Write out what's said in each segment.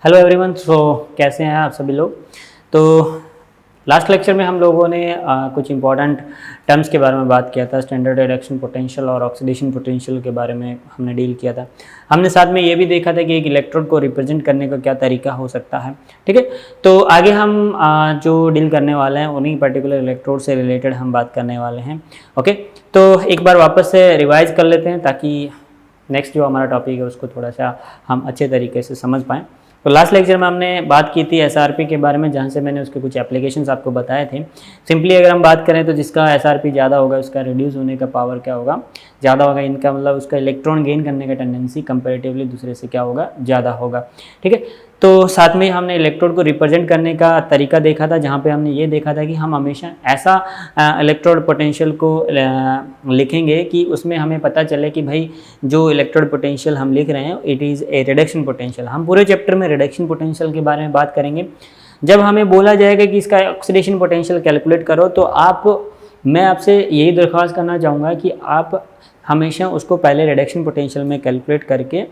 Hello everyone. कैसे हैं आप सभी लोग। तो लास्ट लेक्चर में हम लोगों ने कुछ इंपॉर्टेंट टर्म्स के बारे में बात किया था। स्टैंडर्ड रिडक्शन पोटेंशियल और ऑक्सीडेशन पोटेंशियल के बारे में हमने डील किया था। हमने साथ में ये भी देखा था कि एक इलेक्ट्रोड को रिप्रेजेंट करने का क्या तरीका हो सकता है। ठीक है, तो आगे हम जो डील करने वाले हैं उन्हीं पर्टिकुलर इलेक्ट्रोड से रिलेटेड हम बात करने वाले हैं। ओके, तो एक बार वापस से रिवाइज कर लेते हैं ताकि नेक्स्ट जो हमारा टॉपिक है उसको थोड़ा सा हम अच्छे तरीके से समझ पाएँ। तो लास्ट लेक्चर में हमने बात की थी एसआरपी के बारे में, जहाँ से मैंने उसके कुछ एप्लीकेशंस आपको बताए थे। सिंपली अगर हम बात करें तो जिसका एसआरपी ज़्यादा होगा उसका रिड्यूस होने का पावर क्या होगा, ज़्यादा होगा। इनका मतलब उसका इलेक्ट्रॉन गेन करने का टेंडेंसी कंपैरेटिवली दूसरे से क्या होगा, ज़्यादा होगा। ठीक है, तो साथ में हमने इलेक्ट्रोड को रिप्रेजेंट करने का तरीका देखा था, जहाँ पे हमने ये देखा था कि हम हमेशा ऐसा इलेक्ट्रोड पोटेंशियल को लिखेंगे कि उसमें हमें पता चले कि भाई जो इलेक्ट्रोड पोटेंशियल हम लिख रहे हैं it is a reduction potential. हम पूरे चैप्टर में रिडक्शन पोटेंशियल के बारे में बात करेंगे। जब हमें बोला जाएगा कि इसका ऑक्सीडेशन पोटेंशियल कैलकुलेट करो तो मैं आपसे यही दरख्वास्त करना चाहूँगा कि आप हमेशा उसको पहले रिडक्शन पोटेंशियल में कैलकुलेट करके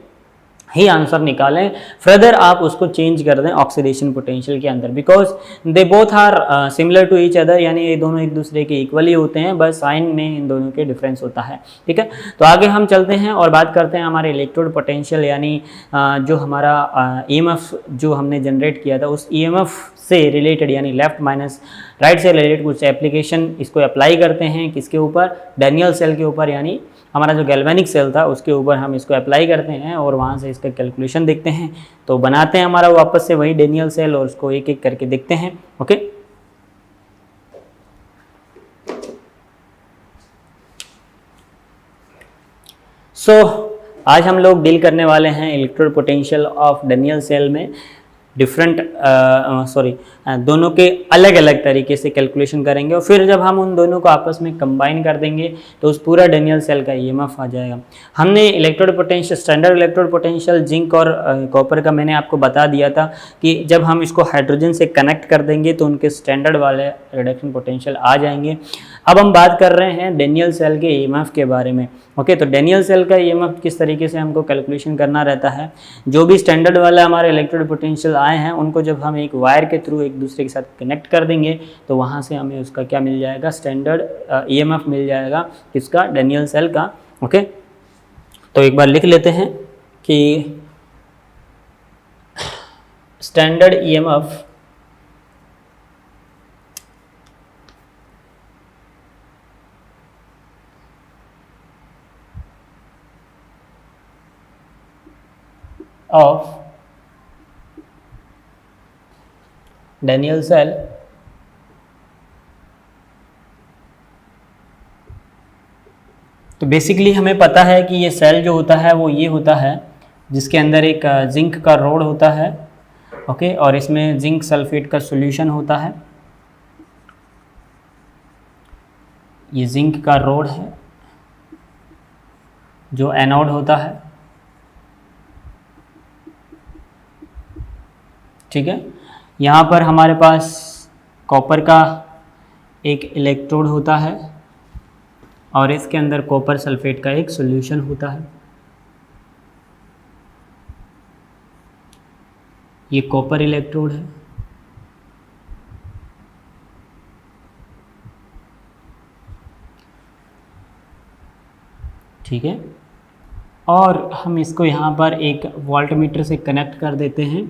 ही आंसर निकालें, फर्दर आप उसको चेंज कर दें ऑक्सीडेशन पोटेंशियल के अंदर, because they both are similar to each other, यानी ये दोनों एक दूसरे के इक्वली होते हैं, बस साइन में इन दोनों के डिफरेंस होता है। ठीक है, तो आगे हम चलते हैं और बात करते हैं हमारे इलेक्ट्रोड पोटेंशियल यानी जो हमारा ईएमएफ जो हमने जनरेट किया था उस ईएमएफ से रिलेटेड यानी लेफ्ट माइनस राइट से रिलेटेड कुछ एप्लीकेशन इसको अप्लाई करते हैं। किसके ऊपर? डैनियल सेल के ऊपर, यानी हमारा जो गैल्वेनिक सेल था उसके ऊपर हम इसको अप्लाई करते हैं और वहाँ से इसका कैलकुलेशन देखते हैं। तो बनाते हैं हमारा वापस से वही डैनियल सेल और उसको एक एक करके देखते हैं। ओके, आज हम लोग डील करने वाले हैं electrode potential of Daniell cell में डिफरेंट दोनों के अलग अलग तरीके से कैलकुलेशन करेंगे और फिर जब हम उन दोनों को आपस में कंबाइन कर देंगे तो उस पूरा डैनियल सेल का ईएमएफ आ जाएगा। हमने electrode potential, standard electrode potential zinc और कॉपर का मैंने आपको बता दिया था कि जब हम इसको हाइड्रोजन से कनेक्ट कर देंगे तो उनके स्टैंडर्ड वाले रिडक्शन पोटेंशियल आ जाएंगे। अब हम बात कर रहे हैं डैनियल सेल के ईएमएफ के बारे में। ओके, तो डैनियल सेल का ईएमएफ किस तरीके से हमको कैलकुलेशन करना रहता है, जो भी स्टैंडर्ड वाला हमारे इलेक्ट्रोड पोटेंशियल आए हैं उनको जब हम एक वायर के थ्रू एक दूसरे के साथ कनेक्ट कर देंगे तो वहाँ से हमें उसका क्या मिल जाएगा, स्टैंडर्ड ईएमएफ मिल जाएगा किसका, डैनियल सेल का। ओके, तो एक बार लिख लेते हैं कि standard EMF of Daniell cell तो बेसिकली हमें पता है कि ये सेल जो होता है वो ये होता है जिसके अंदर एक जिंक का रोड होता है। ओके, और इसमें जिंक सल्फेट का सॉल्यूशन होता है। ये जिंक का रोड है जो एनोड होता है। ठीक है, यहाँ पर हमारे पास कॉपर का एक इलेक्ट्रोड होता है और इसके अंदर कॉपर सल्फेट का एक सॉल्यूशन होता है। ये कॉपर इलेक्ट्रोड है। ठीक है, और हम इसको यहाँ पर एक वोल्टमीटर से कनेक्ट कर देते हैं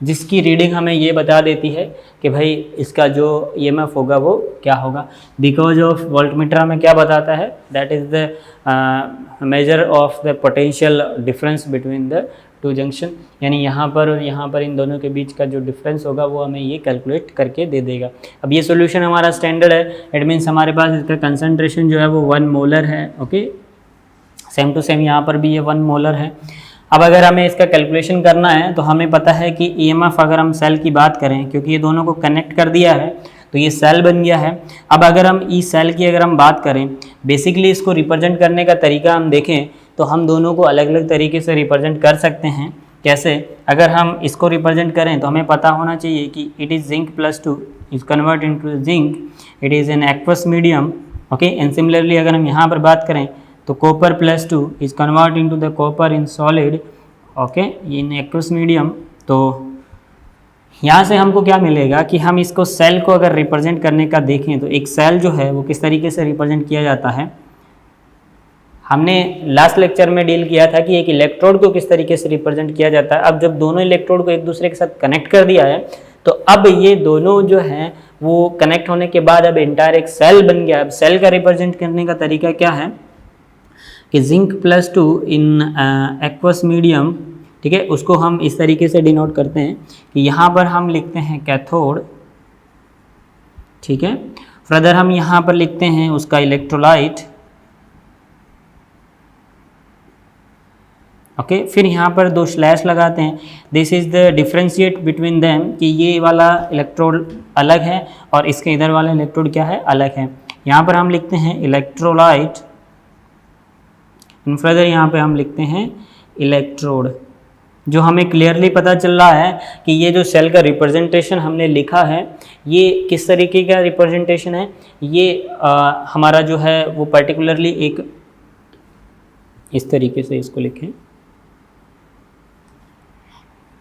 जिसकी रीडिंग हमें ये बता देती है कि भाई इसका जो ईएमएफ होगा वो क्या होगा। बिकॉज ऑफ वोल्टमीटर हमें क्या बताता है, that is the measure of the potential difference between the two junction, यानी यहाँ पर और यहाँ पर इन दोनों के बीच का जो डिफरेंस होगा वो हमें ये कैलकुलेट करके दे देगा। अब ये सॉल्यूशन हमारा स्टैंडर्ड है, इट मीन्स हमारे पास इसका कंसनट्रेशन जो है वो 1 मोलर है। ओके, सेम टू सेम यहाँ पर भी ये 1 मोलर है। अब अगर हमें इसका कैलकुलेशन करना है तो हमें पता है कि ईएमएफ अगर हम सेल की बात करें, क्योंकि ये दोनों को कनेक्ट कर दिया है तो ये सेल बन गया है। अब अगर हम ई सेल की अगर हम बात करें, बेसिकली इसको रिप्रेजेंट करने का तरीका हम देखें तो हम दोनों को अलग अलग तरीके से रिप्रेजेंट कर सकते हैं। कैसे? अगर हम इसको रिप्रेजेंट करें तो हमें पता होना चाहिए कि it is zinc +2 is convert into zinc, it is an aqueous medium. Okay, and similarly अगर हम यहाँ पर बात करें तो copper +2 is convert into the copper in solid, okay, in aqueous medium. तो यहाँ से हमको क्या मिलेगा कि हम इसको सेल को अगर रिप्रेजेंट करने का देखें तो एक सेल जो है वो किस तरीके से रिप्रेजेंट किया जाता है। हमने लास्ट लेक्चर में डील किया था कि एक इलेक्ट्रोड को किस तरीके से रिप्रेजेंट किया जाता है। अब जब दोनों इलेक्ट्रोड को एक दूसरे के साथ कनेक्ट कर दिया है तो अब ये दोनों जो हैं वो कनेक्ट होने के बाद अब एंटायर एक सेल बन गया। अब सेल का रिप्रेजेंट करने का तरीका क्या है कि Zinc+2 इन एक्वस मीडियम, ठीक है, उसको हम इस तरीके से डिनोट करते हैं कि यहाँ पर हम लिखते हैं कैथोड, ठीक है। फर्दर हम यहाँ पर लिखते हैं उसका इलेक्ट्रोलाइट, ओके। फिर यहाँ पर 2 स्लैश लगाते हैं। This is the differentiate between them कि ये वाला इलेक्ट्रोड अलग है और इसके इधर वाला इलेक्ट्रोड क्या है, अलग है। यहाँ पर हम लिखते हैं इलेक्ट्रोलाइट, फर्दर यहाँ पे हम लिखते हैं इलेक्ट्रोड। जो हमें क्लियरली पता चल रहा है कि ये जो सेल का रिप्रेजेंटेशन हमने लिखा है ये किस तरीके का रिप्रेजेंटेशन है। ये हमारा जो है वो पर्टिकुलरली एक इस तरीके से इसको लिखें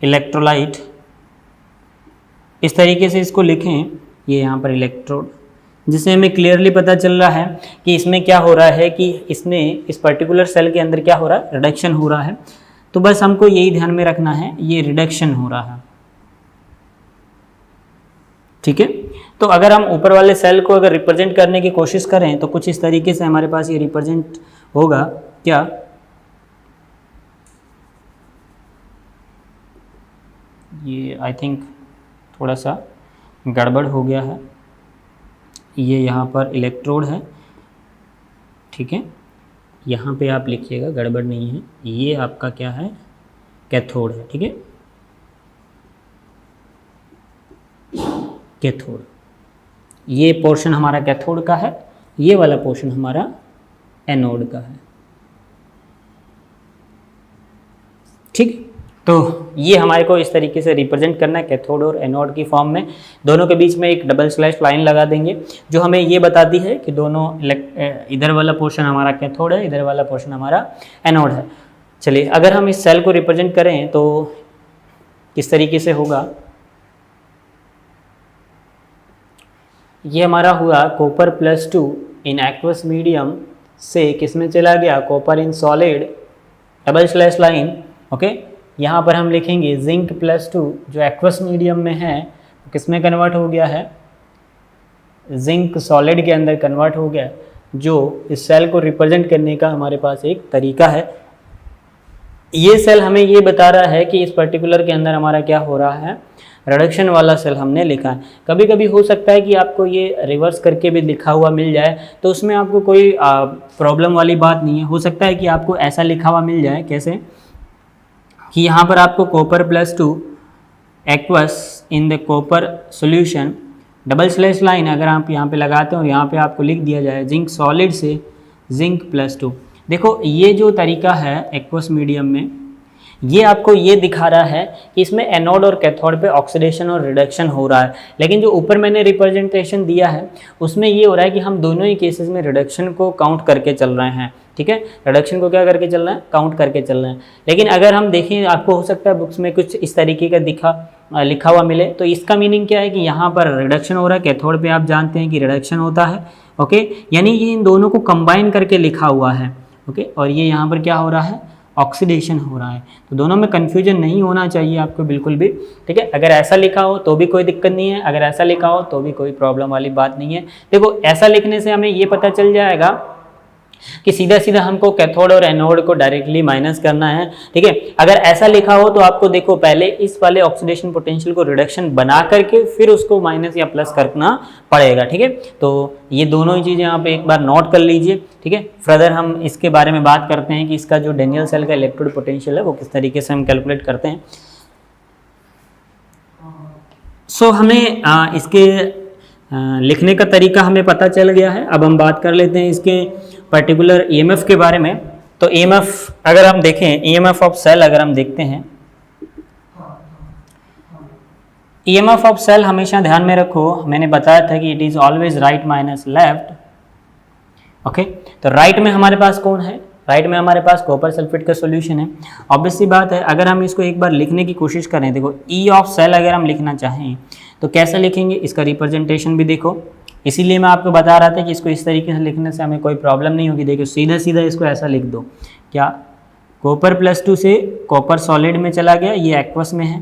इलेक्ट्रोलाइट, इस तरीके से इसको लिखें, ये यहाँ पर इलेक्ट्रोड, जिससे हमें क्लियरली पता चल रहा है कि इसमें क्या हो रहा है कि इसमें इस पर्टिकुलर सेल के अंदर क्या हो रहा है, रिडक्शन हो रहा है। तो बस हमको यही ध्यान में रखना है, ये रिडक्शन हो रहा है, ठीक है। तो अगर हम ऊपर वाले सेल को अगर रिप्रेजेंट करने की कोशिश करें तो कुछ इस तरीके से हमारे पास ये रिप्रेजेंट होगा। क्या ये आई थिंक थोड़ा सा गड़बड़ हो गया है। ये यहाँ पर इलेक्ट्रोड है, ठीक है, यहाँ पे आप लिखिएगा, गड़बड़ नहीं है। ये आपका क्या है, कैथोड है, ठीक है, कैथोड। ये पोर्शन हमारा कैथोड का है, ये वाला पोर्शन हमारा एनोड का है, ठीक। तो ये हमारे को इस तरीके से रिप्रेजेंट करना है कैथोड और एनोड की फॉर्म में। दोनों के बीच में एक डबल स्लैश लाइन लगा देंगे जो हमें ये बताती है कि दोनों इधर वाला पोर्शन हमारा कैथोड है, इधर वाला पोर्शन हमारा एनोड है। चलिए अगर हम इस सेल को रिप्रेजेंट करें तो किस तरीके से होगा। ये हमारा हुआ Copper+2 इन एक्वस मीडियम से किस में चला गया, copper in solid, double slash line, okay. यहाँ पर हम लिखेंगे Zinc+2 जो एक्वस मीडियम में है किस में कन्वर्ट हो गया है, जिंक सॉलिड के अंदर कन्वर्ट हो गया, जो इस सेल को रिप्रेजेंट करने का हमारे पास एक तरीका है। ये सेल हमें ये बता रहा है कि इस पर्टिकुलर के अंदर हमारा क्या हो रहा है, रिडक्शन वाला सेल हमने लिखा है। कभी कभी हो सकता है कि आपको ये रिवर्स करके भी लिखा हुआ मिल जाए तो उसमें आपको कोई प्रॉब्लम वाली बात नहीं है। हो सकता है कि आपको ऐसा लिखा हुआ मिल जाए, कैसे कि यहाँ पर आपको Copper+2 aqueous in the copper solution, double slash line अगर आप यहाँ पे लगाते हो, यहाँ पे आपको लिख दिया जाए जिंक सॉलिड से Zinc+2। देखो ये जो तरीका है एक्वस मीडियम में, ये आपको ये दिखा रहा है कि इसमें एनोड और कैथोड पे ऑक्सीडेशन और रिडक्शन हो रहा है। लेकिन जो ऊपर मैंने रिप्रेजेंटेशन दिया है उसमें ये हो रहा है कि हम दोनों ही केसेस में रिडक्शन को काउंट करके चल रहे हैं, ठीक है। रिडक्शन को क्या करके चल रहा है, काउंट करके चल रहे हैं। लेकिन अगर हम देखें, आपको हो सकता है बुक्स में कुछ इस तरीके का लिखा हुआ मिले, तो इसका मीनिंग क्या है कि यहाँ पर रिडक्शन हो रहा है, कैथोड पे आप जानते हैं कि रिडक्शन होता है, ओके। यानी ये इन दोनों को कंबाइन करके लिखा हुआ है, ओके। और ये यहाँ पर क्या हो रहा है, ऑक्सीडेशन हो रहा है। तो दोनों में कन्फ्यूजन नहीं होना चाहिए आपको बिल्कुल भी, ठीक है। अगर ऐसा लिखा हो तो भी कोई दिक्कत नहीं है, अगर ऐसा लिखा हो तो भी कोई प्रॉब्लम वाली बात नहीं है। देखो ऐसा लिखने से हमें ये पता चल जाएगा कि सीधा सीधा हमको कैथोड और एनोड को डायरेक्टली माइनस करना है, ठीक है। अगर ऐसा लिखा हो तो आपको देखो पहले इस वाले ऑक्सीडेशन पोटेंशियल को रिडक्शन बना करके फिर उसको माइनस या प्लस करना पड़ेगा, ठीक है। तो ये दोनों ही चीज़ें यहाँ पे एक बार नोट कर लीजिए, ठीक है। फर्दर हम इसके बारे में बात करते हैं कि इसका जो डेनियल सेल का इलेक्ट्रोड पोटेंशियल है वो किस तरीके से हम कैलकुलेट करते हैं। सो हमें इसके लिखने का तरीका हमें पता चल गया है। अब हम बात कर लेते हैं इसके पर्टिकुलर ईएमएफ के बारे में। तो ईएमएफ अगर हम देखें, ईएमएफ ऑफ सेल अगर हम देखते हैं, ईएमएफ ऑफ सेल हमेशा ध्यान में रखो, मैंने बताया था कि it is always right minus left, okay. तो राइट में हमारे पास कौन है, राइट में हमारे पास कॉपर सल्फेट का सॉल्यूशन है। ऑब्वियस सी बात है, अगर हम इसको एक बार लिखने की कोशिश करें, देखो ई ऑफ सेल अगर हम लिखना चाहें तो कैसे लिखेंगे, इसका रिप्रेजेंटेशन भी देखो। इसीलिए मैं आपको बता रहा था कि इसको इस तरीके से लिखने से हमें कोई प्रॉब्लम नहीं होगी। देखो सीधा सीधा इसको ऐसा लिख दो, क्या कॉपर +2 से कॉपर सॉलिड में चला गया, ये एक्वस में है,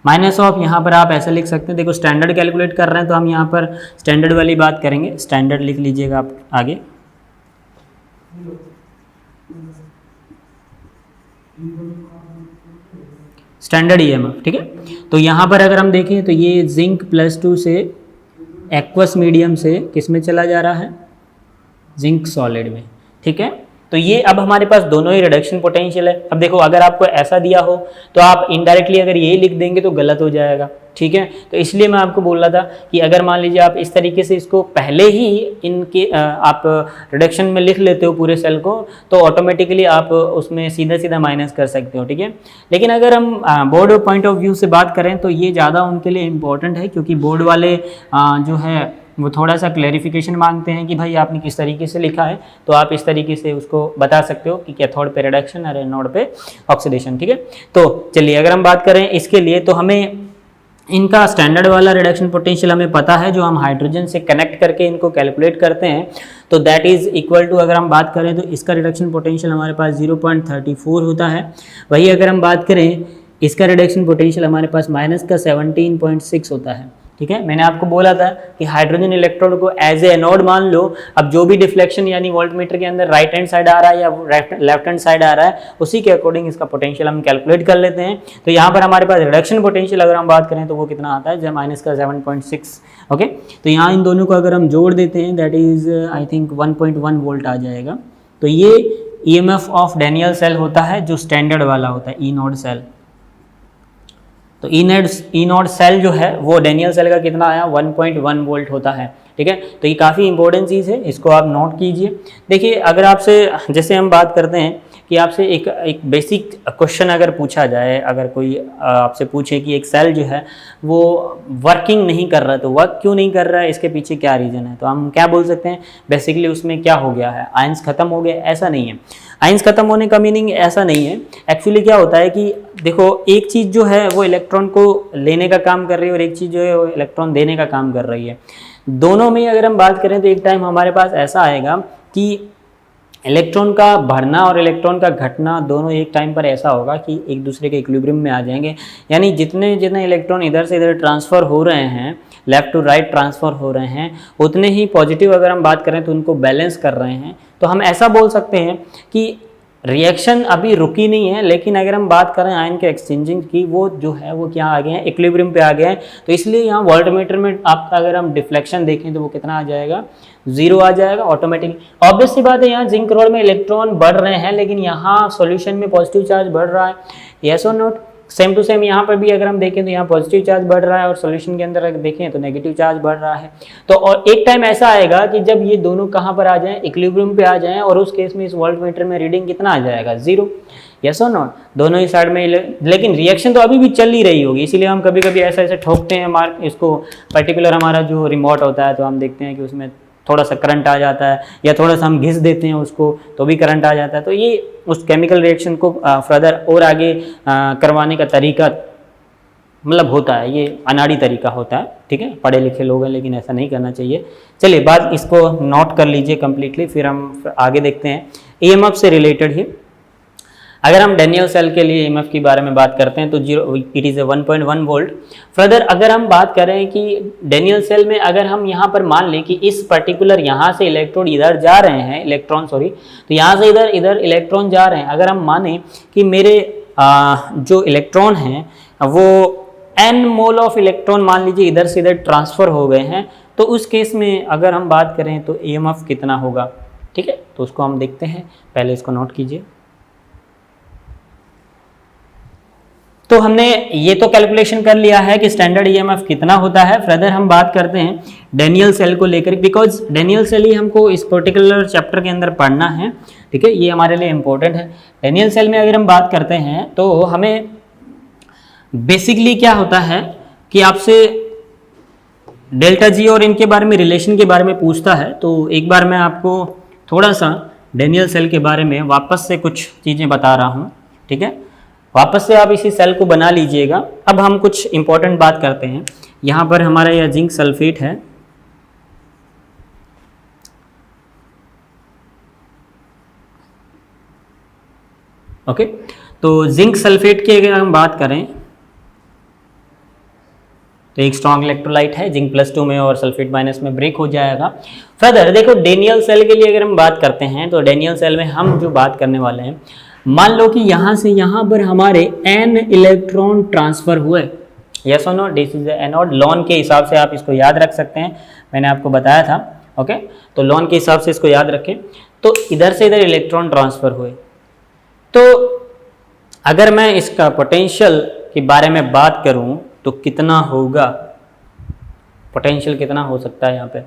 माइनस ऑफ, यहाँ पर आप ऐसा लिख सकते हैं। देखो स्टैंडर्ड कैलकुलेट कर रहे हैं तो हम यहाँ पर स्टैंडर्ड वाली बात करेंगे, स्टैंडर्ड लिख लीजिएगा आप आगे। स्टैंडर्ड ईएमएफ, ठीक है। तो यहाँ पर अगर हम देखें तो ये जिंक +2 से एक्वस मीडियम से किस में चला जा रहा है, जिंक सॉलिड में, ठीक है। तो ये अब हमारे पास दोनों ही रिडक्शन पोटेंशियल है। अब देखो अगर आपको ऐसा दिया हो तो आप इनडायरेक्टली अगर ये लिख देंगे तो गलत हो जाएगा, ठीक है। तो इसलिए मैं आपको बोल रहा था कि अगर मान लीजिए आप इस तरीके से इसको पहले ही इनके आप रिडक्शन में लिख लेते हो पूरे सेल को, तो ऑटोमेटिकली आप उसमें सीधा सीधा माइनस कर सकते हो, ठीक है। लेकिन अगर हम बोर्ड पॉइंट ऑफ व्यू से बात करें तो ये ज़्यादा उनके लिए इम्पोर्टेंट है, क्योंकि बोर्ड वाले जो है वो थोड़ा सा क्लैरिफिकेशन मांगते हैं कि भाई आपने किस तरीके से लिखा है, तो आप इस तरीके से उसको बता सकते हो कि कैथोड पे रिडक्शन और एनोड पे ऑक्सीडेशन, ठीक है। तो चलिए अगर हम बात करें इसके लिए, तो हमें इनका स्टैंडर्ड वाला रिडक्शन पोटेंशियल हमें पता है, जो हम हाइड्रोजन से कनेक्ट करके इनको कैलकुलेट करते हैं, तो दैट इज इक्वल टू, अगर हम बात करें तो इसका रिडक्शन पोटेंशियल हमारे पास 0.34 होता है। वही अगर हम बात करें इसका रिडक्शन पोटेंशियल हमारे पास माइनस का 17.6 होता है, ठीक है। मैंने आपको बोला था कि हाइड्रोजन इलेक्ट्रोड को एज ए एनोड मान लो। अब जो भी डिफ्लेक्शन यानी वोल्टमीटर के अंदर राइट हैंड साइड आ रहा है या लेफ्ट हैंड साइड आ रहा है, उसी के अकॉर्डिंग इसका पोटेंशियल हम कैलकुलेट कर लेते हैं। तो यहाँ पर हमारे पास रिडक्शन पोटेंशियल अगर हम बात करें तो वो कितना आता है, माइनस का 7.6, ओके। तो यहाँ इन दोनों को अगर हम जोड़ देते हैं that is I think 1.1 volt आ जाएगा। तो ये ईएमएफ ऑफ डैनियल सेल होता है जो स्टैंडर्ड वाला होता है, ई नोड सेल। तो ई नोड सेल जो है वो डैनियल सेल का कितना आया, 1.1 वोल्ट होता है, ठीक है। तो ये काफ़ी इंपॉर्टेंट चीज़ है, इसको आप नोट कीजिए। देखिए अगर आपसे, जैसे हम बात करते हैं कि आपसे एक बेसिक क्वेश्चन अगर पूछा जाए, अगर कोई आपसे पूछे कि एक सेल जो है वो वर्किंग नहीं कर रहा है, तो वर्क क्यों नहीं कर रहा है, इसके पीछे क्या रीज़न है, तो हम क्या बोल सकते हैं, बेसिकली उसमें क्या हो गया है, आयंस खत्म हो गए, ऐसा नहीं है। आयंस खत्म होने का मीनिंग ऐसा नहीं है। एक्चुअली क्या होता है कि देखो एक चीज़ जो है वो इलेक्ट्रॉन को लेने का काम कर रही है और एक चीज़ जो है वो इलेक्ट्रॉन देने का काम कर रही है। दोनों में अगर हम बात करें तो एक टाइम हमारे पास ऐसा आएगा कि इलेक्ट्रॉन का बढ़ना और इलेक्ट्रॉन का घटना दोनों एक टाइम पर ऐसा होगा कि एक दूसरे के इक्विलिब्रियम में आ जाएंगे। यानी जितने जितने इलेक्ट्रॉन इधर से इधर ट्रांसफ़र हो रहे हैं, लेफ़्ट टू राइट ट्रांसफ़र हो रहे हैं, उतने ही पॉजिटिव अगर हम बात करें तो उनको बैलेंस कर रहे हैं। तो हम ऐसा बोल सकते हैं कि रिएक्शन अभी रुकी नहीं है, लेकिन अगर हम बात करें आयन के एक्सचेंजिंग की, वो जो है वो क्या आ गए हैं, इक्विलिब्रियम पे आ गए हैं। तो इसलिए यहाँ वोल्टमीटर में आपका अगर हम डिफ्लेक्शन देखें तो वो कितना आ जाएगा, 0 आ जाएगा ऑटोमेटिकली। ऑब्वियस सी बात है यहाँ जिंक रोड में इलेक्ट्रॉन बढ़ रहे हैं, लेकिन यहाँ सॉल्यूशन में पॉजिटिव चार्ज बढ़ रहा है, यस और नोट। सेम टू सेम यहाँ पर भी अगर हम देखें तो यहाँ पॉजिटिव चार्ज बढ़ रहा है और सॉल्यूशन के अंदर अगर देखें तो नेगेटिव चार्ज बढ़ रहा है। तो और एक टाइम ऐसा आएगा कि जब ये दोनों कहाँ पर आ जाएं, इक्विलिब्रियम पे आ जाएं, और उस केस में इस वोल्टमीटर में रीडिंग कितना आ जाएगा, 0, यस और नॉट, दोनों ही साइड में। लेकिन रिएक्शन तो अभी भी चल ही रही होगी, इसीलिए हम कभी कभी ऐसे ठोकते हैं मार्क इसको, पर्टिकुलर हमारा जो रिमोट होता है तो हम देखते हैं कि उसमें थोड़ा सा करंट आ जाता है, या थोड़ा सा हम घिस देते हैं उसको तो भी करंट आ जाता है। तो ये उस केमिकल रिएक्शन को फर्दर और आगे करवाने का तरीका मतलब होता है, ये अनाड़ी तरीका होता है, ठीक है। पढ़े लिखे लोग हैं लेकिन ऐसा नहीं करना चाहिए। चलिए बात इसको नोट कर लीजिए कम्प्लीटली, फिर हम आगे देखते हैं ईएमएफ से रिलेटेड ही। अगर हम डैनियल सेल के लिए ईएमएफ के बारे में बात करते हैं तो इट इज़ 1.1 वोल्ट। फर्दर अगर हम बात करें कि डैनियल सेल में अगर हम यहाँ पर मान लें कि इस पर्टिकुलर यहाँ से इलेक्ट्रॉन इधर जा रहे हैं, तो यहाँ से इधर इलेक्ट्रॉन जा रहे हैं, अगर हम माने कि मेरे जो इलेक्ट्रॉन हैं वो n मोल ऑफ इलेक्ट्रॉन मान लीजिए इधर से इधर ट्रांसफ़र हो गए हैं, तो उस केस में अगर हम बात करें तो ईएमएफ कितना होगा, ठीक है। तो उसको हम देखते हैं, पहले इसको नोट कीजिए। तो हमने ये तो कैलकुलेशन कर लिया है कि स्टैंडर्ड ईएमएफ कितना होता है। फर्दर हम बात करते हैं डैनियल सेल को लेकर, बिकॉज डैनियल सेल ही हमको इस पर्टिकुलर चैप्टर के अंदर पढ़ना है, ठीक है, ये हमारे लिए इम्पोर्टेंट है। डैनियल सेल में अगर हम बात करते हैं तो हमें बेसिकली क्या होता है कि आपसे डेल्टा जी और इनके बारे में, रिलेशन के बारे में पूछता है। तो एक बार मैं आपको थोड़ा सा डेनियल सेल के बारे में वापस से कुछ चीज़ें बता रहा हूँ, ठीक है। वापस से आप इसी सेल को बना लीजिएगा। अब हम कुछ इंपॉर्टेंट बात करते हैं। यहाँ पर हमारा यह जिंक सल्फेट है, ओके। तो जिंक सल्फेट की अगर हम बात करें तो एक स्ट्रॉन्ग इलेक्ट्रोलाइट है, जिंक +2 में और सल्फेट माइनस में ब्रेक हो जाएगा। फर्दर देखो डेनियल सेल के लिए अगर हम बात करते हैं तो डेनियल सेल में हम जो बात करने वाले हैं, मान लो कि यहाँ से यहाँ पर हमारे n इलेक्ट्रॉन ट्रांसफर हुए, यस और नो, दिस इज एनोड। लॉन के हिसाब से आप इसको याद रख सकते हैं, मैंने आपको बताया था, ओके। तो लॉन के हिसाब से इसको याद रखें। तो इधर से इधर इलेक्ट्रॉन ट्रांसफर हुए, तो अगर मैं इसका पोटेंशियल के बारे में बात करूं तो कितना होगा, पोटेंशियल कितना हो सकता है यहाँ पे,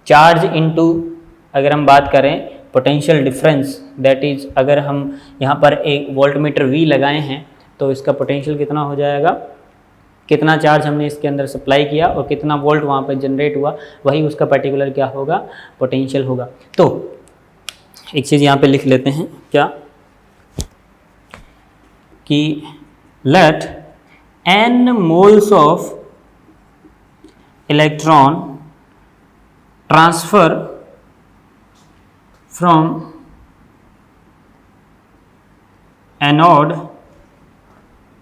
चार्ज इनटू अगर हम बात करें पोटेंशियल डिफरेंस, दैट इज अगर हम यहाँ पर एक वोल्टमीटर V लगाए हैं तो इसका पोटेंशियल कितना हो जाएगा, कितना चार्ज हमने इसके अंदर सप्लाई किया और कितना वोल्ट वहाँ पर जनरेट हुआ, वही उसका पर्टिकुलर क्या होगा, पोटेंशियल होगा। तो एक चीज़ यहाँ पे लिख लेते हैं क्या, कि let n moles of electron transfer from anode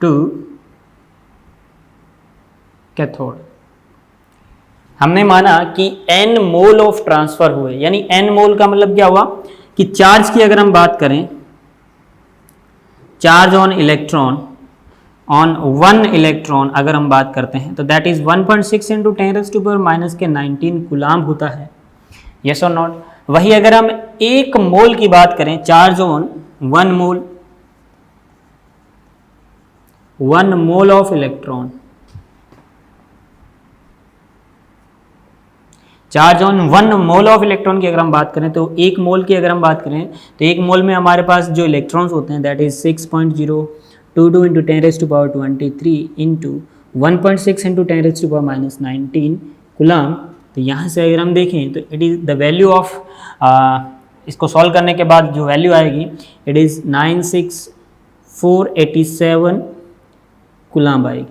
to cathode. हमने माना कि n मोल ऑफ ट्रांसफर हुए, यानी n मोल का मतलब क्या हुआ कि चार्ज की अगर हम बात करें, charge on electron on 1 electron अगर हम बात करते हैं तो दैट इज 1.6 इंटू 10⁻⁹ कूलाम होता है, यस और नॉट। वही अगर हम 1 मोल की बात करें, charge on 1 mole, 1 mole of electron, charge on 1 mole of electron की अगर हम बात करें तो 1 मोल की अगर हम बात करें तो 1 मोल में हमारे पास जो इलेक्ट्रॉन्स होते हैं that is 6.022 into 10⁻23 into 1.6 into 10⁻⁹ coulomb. तो यहाँ से अगर हम देखें तो it is the value of, इसको सॉल्व करने के बाद जो वैल्यू आएगी इट इज़ 96487 कूलाम आएगी,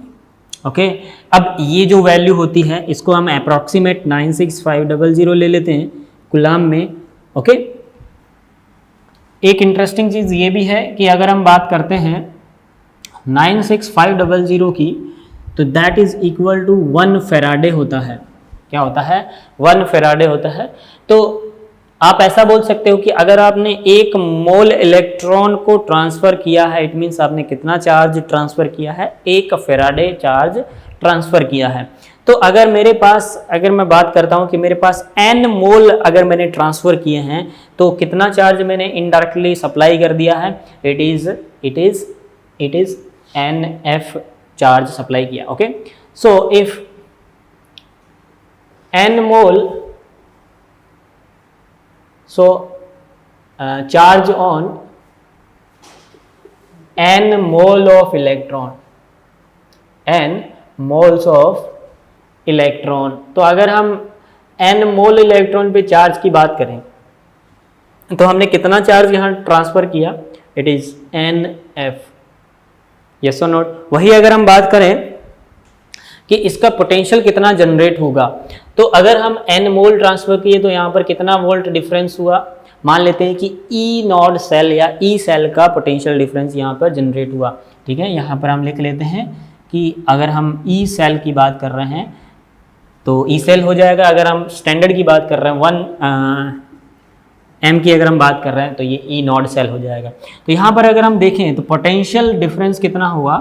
ओके। अब ये जो वैल्यू होती है इसको हम अप्रॉक्सीमेट 96500 ले लेते हैं कूलाम में, ओके। एक इंटरेस्टिंग चीज़ ये भी है कि अगर हम बात करते हैं 96500 की तो that is equal to 1 Faraday होता है। क्या होता है? 1 फेराडे होता है। तो आप ऐसा बोल सकते हो कि अगर आपने 1 मोल इलेक्ट्रॉन को ट्रांसफर किया है, इट मीन्स आपने कितना चार्ज ट्रांसफर किया है? 1 फेराडे चार्ज ट्रांसफर किया है। तो अगर मेरे पास, अगर मैं बात करता हूं कि मेरे पास n मोल अगर मैंने ट्रांसफर किए हैं तो कितना चार्ज मैंने इनडायरेक्टली सप्लाई कर दिया है? It is NF charge supply किया, okay. So if n mole, so charge on n mole of electron, n moles of electron, तो अगर हम n मोल इलेक्ट्रॉन पे चार्ज की बात करें तो हमने कितना चार्ज यहाँ ट्रांसफर किया? इट इज NF, यस और नॉट। वही अगर हम बात करें कि इसका पोटेंशियल कितना जनरेट होगा, तो अगर हम n मोल ट्रांसफर किए तो यहाँ पर कितना वोल्ट डिफरेंस हुआ? मान लेते हैं कि E नॉड सेल या E सेल का पोटेंशियल डिफरेंस यहाँ पर जनरेट हुआ, ठीक है। यहाँ पर हम लिख लेते हैं कि अगर हम E सेल की बात कर रहे हैं तो E सेल हो जाएगा। अगर हम स्टैंडर्ड की बात कर रहे हैं 1 M की अगर हम बात कर रहे हैं तो ये E नॉड सेल हो जाएगा। तो यहाँ पर अगर हम देखें तो पोटेंशियल डिफरेंस कितना हुआ?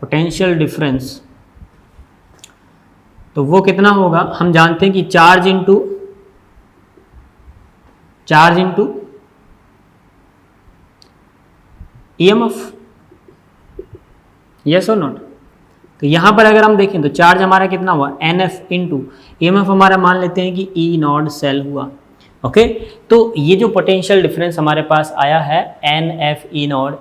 पोटेंशियल डिफरेंस तो वो कितना होगा? हम जानते हैं कि चार्ज इंटू EMF, यस और नॉट। तो यहां पर अगर हम देखें तो चार्ज हमारा कितना हुआ? NF इंटू EMF हमारा मान लेते हैं कि E नॉड सेल हुआ, ओके। तो ये जो पोटेंशियल डिफरेंस हमारे पास आया है NF E नॉड,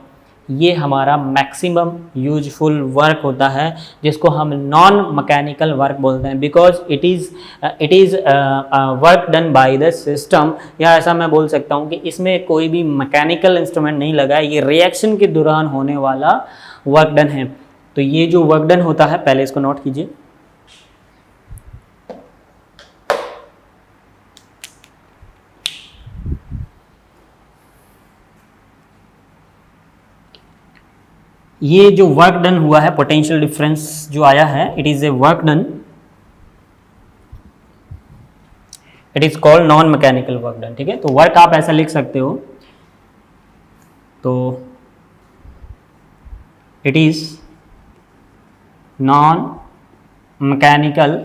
ये हमारा मैक्सिमम यूजफुल वर्क होता है, जिसको हम नॉन मैकेनिकल वर्क बोलते हैं, because it is work done by the system. या ऐसा मैं बोल सकता हूँ कि इसमें कोई भी मैकेनिकल इंस्ट्रूमेंट नहीं लगा है, ये रिएक्शन के दौरान होने वाला वर्क डन है। तो ये जो वर्क डन होता है, पहले इसको नोट कीजिए। ये जो वर्क डन हुआ है, पोटेंशियल डिफरेंस जो आया है, it is A work done, it is called non mechanical work done. ठीक है, तो वर्क आप ऐसा लिख सकते हो, तो it is non mechanical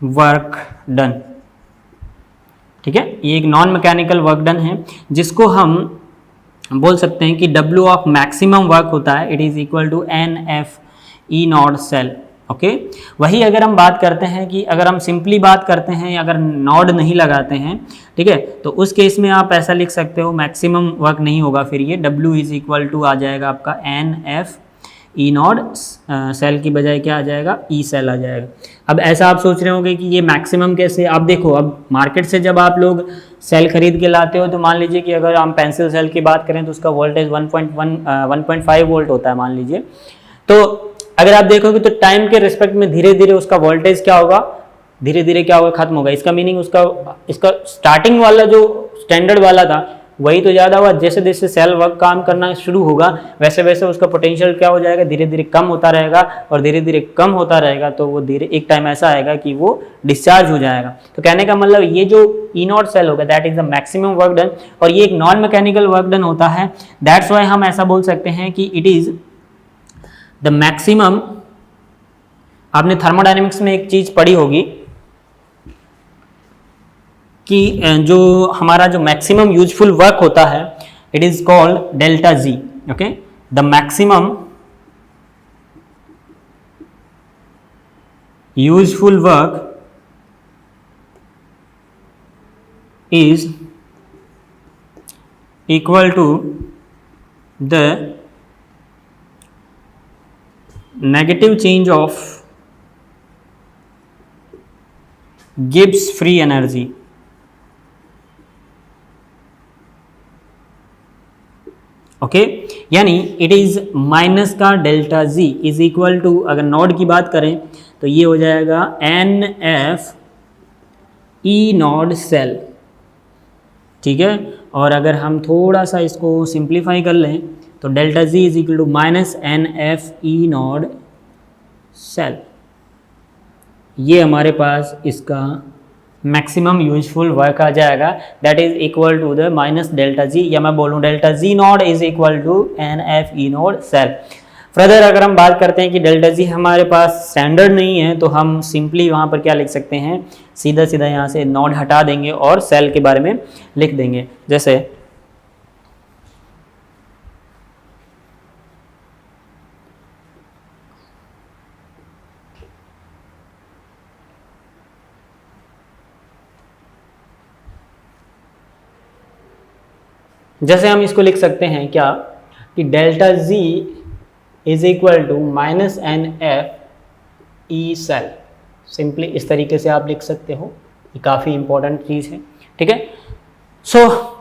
work done. ठीक है, ये एक नॉन मैकेनिकल वर्क डन है, जिसको हम बोल सकते हैं कि W ऑफ मैक्सिमम वर्क होता है, it is equal to NF E naught cell. Okay, वही अगर हम बात करते हैं कि अगर हम सिंपली बात करते हैं, अगर नॉड नहीं लगाते हैं, ठीक है, तो उस केस में आप ऐसा लिख सकते हो, मैक्सिमम वर्क नहीं होगा, फिर ये W इज इक्वल टू आ जाएगा आपका NF E नॉड सेल की बजाय क्या आ जाएगा, E सेल आ जाएगा। अब ऐसा आप सोच रहे होंगे कि ये मैक्सिमम कैसे, आप देखो, अब मार्केट से जब आप लोग सेल खरीद के लाते हो, तो मान लीजिए कि अगर हम पेंसिल सेल की बात करें तो उसका वोल्टेज 1.5 वोल्ट होता है मान लीजिए। तो अगर आप देखोगे तो टाइम के रिस्पेक्ट में धीरे धीरे उसका वोल्टेज क्या होगा, धीरे धीरे क्या होगा, खत्म होगा। इसका मीनिंग इसका स्टार्टिंग वाला जो स्टैंडर्ड वाला था वही तो ज़्यादा हुआ, जैसे जैसे सेल वर्क काम करना शुरू होगा वैसे वैसे उसका पोटेंशियल क्या हो जाएगा, धीरे धीरे कम होता रहेगा, और धीरे धीरे कम होता रहेगा, तो वो धीरे एक टाइम ऐसा आएगा कि वो डिस्चार्ज हो जाएगा। तो कहने का मतलब ये जो ई नॉट सेल होगा, that is the maximum work done, और ये एक नॉन मैकेनिकल वर्क डन होता है। दैट्स वाई हम ऐसा बोल सकते हैं कि इट इज द मैक्सिमम। आपने थर्मोडायनेमिक्स में एक चीज पढ़ी होगी कि जो हमारा जो मैक्सिमम यूजफुल वर्क होता है, it is called delta G. Okay, the maximum useful work is equal to the negative change of Gibbs free energy. Okay, यानी इट इज माइनस का delta G is equal to, अगर naught की बात करें तो ये हो जाएगा NF E नॉड सेल। ठीक है, और अगर हम थोड़ा सा इसको सिंप्लीफाई कर लें तो delta G is equal to minus NF E naught cell. ये हमारे पास इसका मैक्सिमम यूजफुल वर्क आ जाएगा, that is equal to the minus delta G, या मैं बोलूँ delta G naught is equal to NF E naught cell. Further अगर हम बात करते हैं कि डेल्टा जी हमारे पास स्टैंडर्ड नहीं है, तो हम सिंपली वहाँ पर क्या लिख सकते हैं, सीधा सीधा यहाँ से नॉड हटा देंगे और सेल के बारे में लिख देंगे। जैसे हम इसको लिख सकते हैं क्या, कि delta G is equal to minus NF E cell. Simply इस तरीके से आप लिख सकते हो, ये काफ़ी इंपॉर्टेंट चीज़ है। ठीक है, सो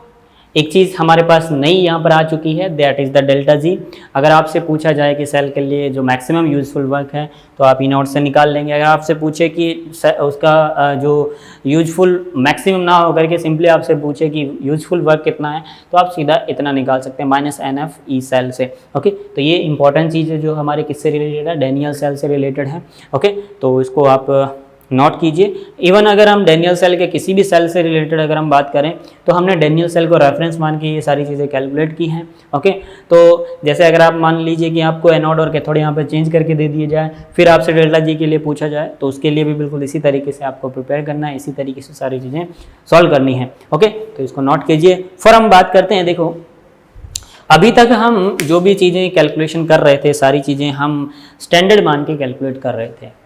एक चीज़ हमारे पास नई यहाँ पर आ चुकी है, that is the delta G. अगर आपसे पूछा जाए कि सेल के लिए जो मैक्सिमम यूजफुल वर्क है, तो आप ई नॉट से निकाल लेंगे। अगर आपसे पूछे कि उसका जो यूजफुल मैक्सिमम ना होकर के सिंपली आपसे पूछे कि यूजफुल वर्क कितना है, तो आप सीधा इतना निकाल सकते हैं, माइनस NF E सेल से। ओके, तो ये इंपॉर्टेंट चीज़ है जो हमारे किससे रिलेटेड है, डैनियल सेल से रिलेटेड है। ओके, तो इसको आप नोट कीजिए। इवन अगर हम डैनियल सेल के किसी भी सेल से रिलेटेड अगर हम बात करें, तो हमने डैनियल सेल को रेफरेंस मान के ये सारी चीज़ें कैलकुलेट की हैं। ओके, तो जैसे अगर आप मान लीजिए कि आपको एनोड और कैथोड यहाँ पर चेंज करके दे दिए जाए, फिर आपसे डेल्टा जी के लिए पूछा जाए, तो उसके लिए भी बिल्कुल इसी तरीके से आपको प्रिपेयर करना है, इसी तरीके से सारी चीज़ें सॉल्व करनी है। ओके, तो इसको नोट कीजिए। फिर हम बात करते हैं, देखो अभी तक हम जो भी चीज़ें कैलकुलेशन कर रहे थे, सारी चीज़ें हम स्टैंडर्ड मान के कैलकुलेट कर रहे थे।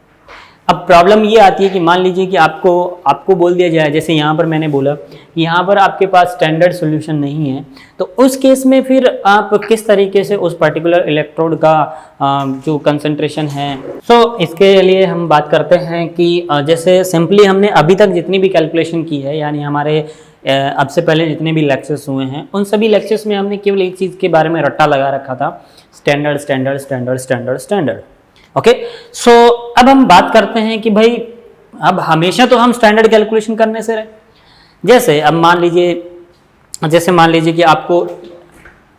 अब प्रॉब्लम ये आती है कि मान लीजिए कि आपको बोल दिया जाए, जैसे यहाँ पर मैंने बोला कि यहाँ पर आपके पास स्टैंडर्ड सॉल्यूशन नहीं है, तो उस केस में फिर आप किस तरीके से उस पर्टिकुलर इलेक्ट्रोड का जो कंसंट्रेशन है, सो इसके लिए हम बात करते हैं कि जैसे सिंपली हमने अभी तक जितनी भी कैलकुलेशन की है, यानी हमारे अब से पहले जितने भी लेक्चर्स हुए हैं उन सभी लेक्चर्स में हमने केवल एक चीज़ के बारे में रट्टा लगा रखा था, standard standard standard standard standard. Okay, so अब हम बात करते हैं कि भाई अब हमेशा तो हम स्टैंडर्ड कैलकुलेशन करने से रहे। जैसे अब मान लीजिए कि आपको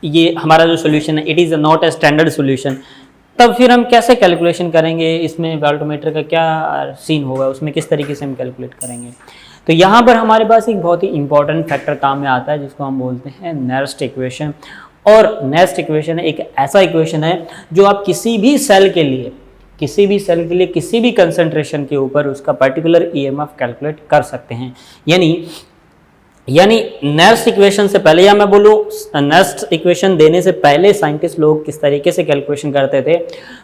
ये हमारा जो सोल्यूशन है it is not a standard solution, तब फिर हम कैसे कैलकुलेशन करेंगे, इसमें वोल्टमीटर का क्या सीन होगा, उसमें किस तरीके से हम कैलकुलेट करेंगे। तो यहाँ पर हमारे पास एक बहुत ही इंपॉर्टेंट फैक्टर काम में आता है जिसको हम बोलते हैं नेरेस्ट इक्वेशन। और नेरेस्ट इक्वेशन एक ऐसा इक्वेशन है जो आप किसी भी सेल के लिए किसी भी कंसंट्रेशन के ऊपर उसका पर्टिकुलर ईएमएफ कैलकुलेट कर सकते हैं। यानी नेरेस्ट इक्वेशन से पहले, या मैं बोलूँ नेरेस्ट इक्वेशन देने से पहले साइंटिस्ट लोग किस तरीके से कैलकुलेशन करते थे,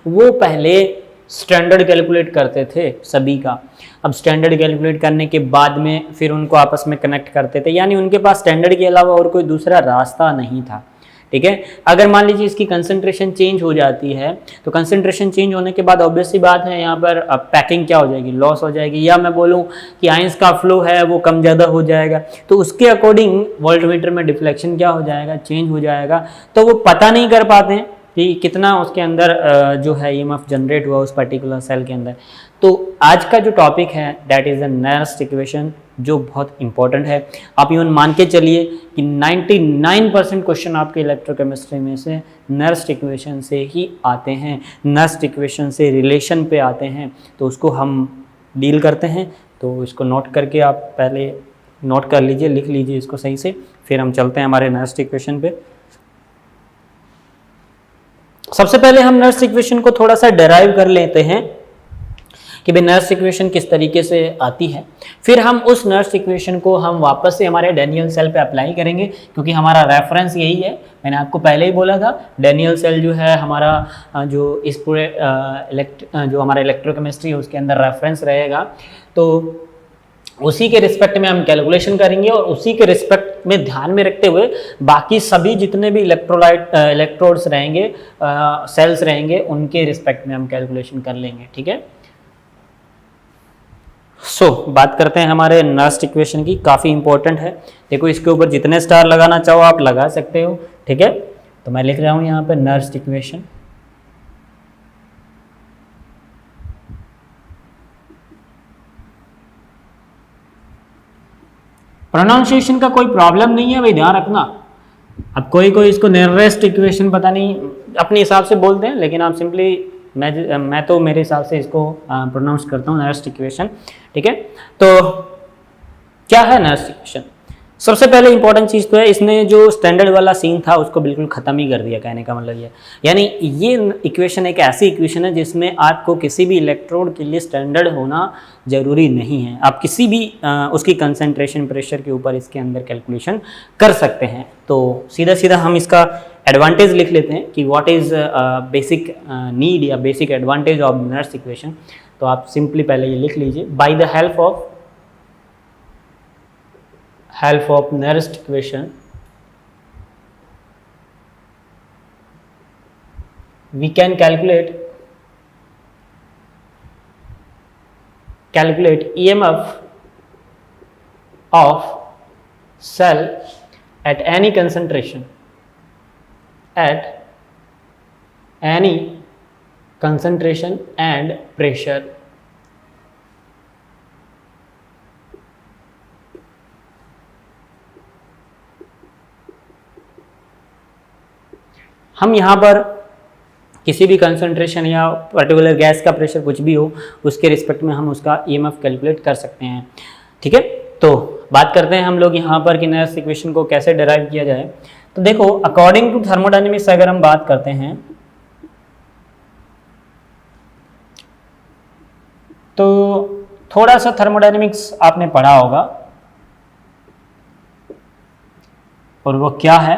वो पहले स्टैंडर्ड कैलकुलेट करते थे सभी का। अब स्टैंडर्ड कैलकुलेट करने के बाद में फिर उनको आपस में कनेक्ट करते थे, यानी उनके पास स्टैंडर्ड के अलावा और कोई दूसरा रास्ता नहीं था। ठीक है, अगर मान लीजिए इसकी कंसंट्रेशन चेंज हो जाती है, तो कंसंट्रेशन चेंज होने के बाद ऑब्वियस सी बात है यहाँ पर पैकिंग क्या हो जाएगी, लॉस हो जाएगी, या मैं बोलूँ कि आयंस का फ्लो है वो कम ज़्यादा हो जाएगा, तो उसके अकॉर्डिंग वोल्टमीटर में डिफ्लेक्शन क्या हो जाएगा, चेंज हो जाएगा। तो वो पता नहीं कर पाते हैं कि कितना उसके अंदर जो है ईएमएफ जनरेट हुआ उस पर्टिकुलर सेल के अंदर। तो आज का जो टॉपिक है दैट इज़ द नेरेस्ट इक्वेशन, जो बहुत इंपॉर्टेंट है। आप इवन मान के चलिए कि 99% क्वेश्चन आपके इलेक्ट्रोकेमिस्ट्री में से नेरेस्ट इक्वेशन से ही आते हैं, नेरेस्ट इक्वेशन से रिलेशन पे आते हैं, तो उसको हम डील करते हैं। तो इसको नोट करके आप पहले नोट कर लीजिए, लिख लीजिए इसको सही से, फिर हम चलते हैं हमारे नेरेस्ट इक्वेशन पे। सबसे पहले हम नेरेस्ट इक्वेशन को थोड़ा सा डेराइव कर लेते हैं कि भाई नेरेस्ट इक्वेशन किस तरीके से आती है। फिर हम उस नेरेस्ट इक्वेशन को हम वापस से हमारे डैनियल सेल पे अप्लाई करेंगे, क्योंकि हमारा रेफरेंस यही है। मैंने आपको पहले ही बोला था डैनियल सेल जो है हमारा जो इस पूरे जो हमारा इलेक्ट्रोकेमिस्ट्री है उसके अंदर रेफरेंस रहेगा। तो उसी के रिस्पेक्ट में हम कैलकुलेशन करेंगे और उसी के रिस्पेक्ट में ध्यान में रखते हुए बाकी सभी जितने भी इलेक्ट्रोड्स रहेंगे, सेल्स रहेंगे, उनके रिस्पेक्ट में हम कैलकुलेशन कर लेंगे। ठीक है, बात करते हैं हमारे नेरेस्ट इक्वेशन की, काफ़ी इंपॉर्टेंट है। देखो इसके ऊपर जितने स्टार लगाना चाहो आप लगा सकते हो। ठीक है, तो मैं लिख रहा हूँ यहाँ पे नेरेस्ट इक्वेशन। प्रोनाउंसिएशन का कोई प्रॉब्लम नहीं है भाई, ध्यान रखना। अब कोई इसको नेरेस्ट इक्वेशन पता नहीं अपने हिसाब से बोलते हैं, लेकिन आप सिंपली मैं तो मेरे हिसाब से इसको प्रोनाउंस करता हूँ नेरेस्ट इक्वेशन। ठीक है, तो क्या है नेरेस्ट इक्वेशन? सबसे पहले इंपॉर्टेंट चीज़ तो है इसने जो स्टैंडर्ड वाला सीन था उसको बिल्कुल ख़त्म ही कर दिया, कहने का मतलब ये। यानी ये इक्वेशन एक ऐसी इक्वेशन है जिसमें आपको किसी भी इलेक्ट्रोड के लिए स्टैंडर्ड होना ज़रूरी नहीं है। आप किसी भी उसकी कंसंट्रेशन प्रेशर के ऊपर इसके अंदर कैलकुलेशन कर सकते हैं। तो सीधा सीधा हम इसका एडवांटेज लिख लेते हैं कि व्हाट इज़ बेसिक नीड या basic advantage of Nernst equation. तो आप सिंपली पहले ये लिख लीजिए, by the help of Nernst equation we can calculate EMF of cell at any concentration and pressure. हम यहाँ पर किसी भी कंसंट्रेशन या पर्टिकुलर गैस का प्रेशर कुछ भी हो उसके रिस्पेक्ट में हम उसका ईएमएफ कैलकुलेट कर सकते हैं। ठीक है, तो बात करते हैं हम लोग यहाँ पर कि नेरेस्ट इक्वेशन को कैसे डिराइव किया जाए। तो देखो अकॉर्डिंग टू थर्मोडायनेमिक्स अगर हम बात करते हैं तो थोड़ा सा थर्मोडायनेमिक्स आपने पढ़ा होगा, और वो क्या है,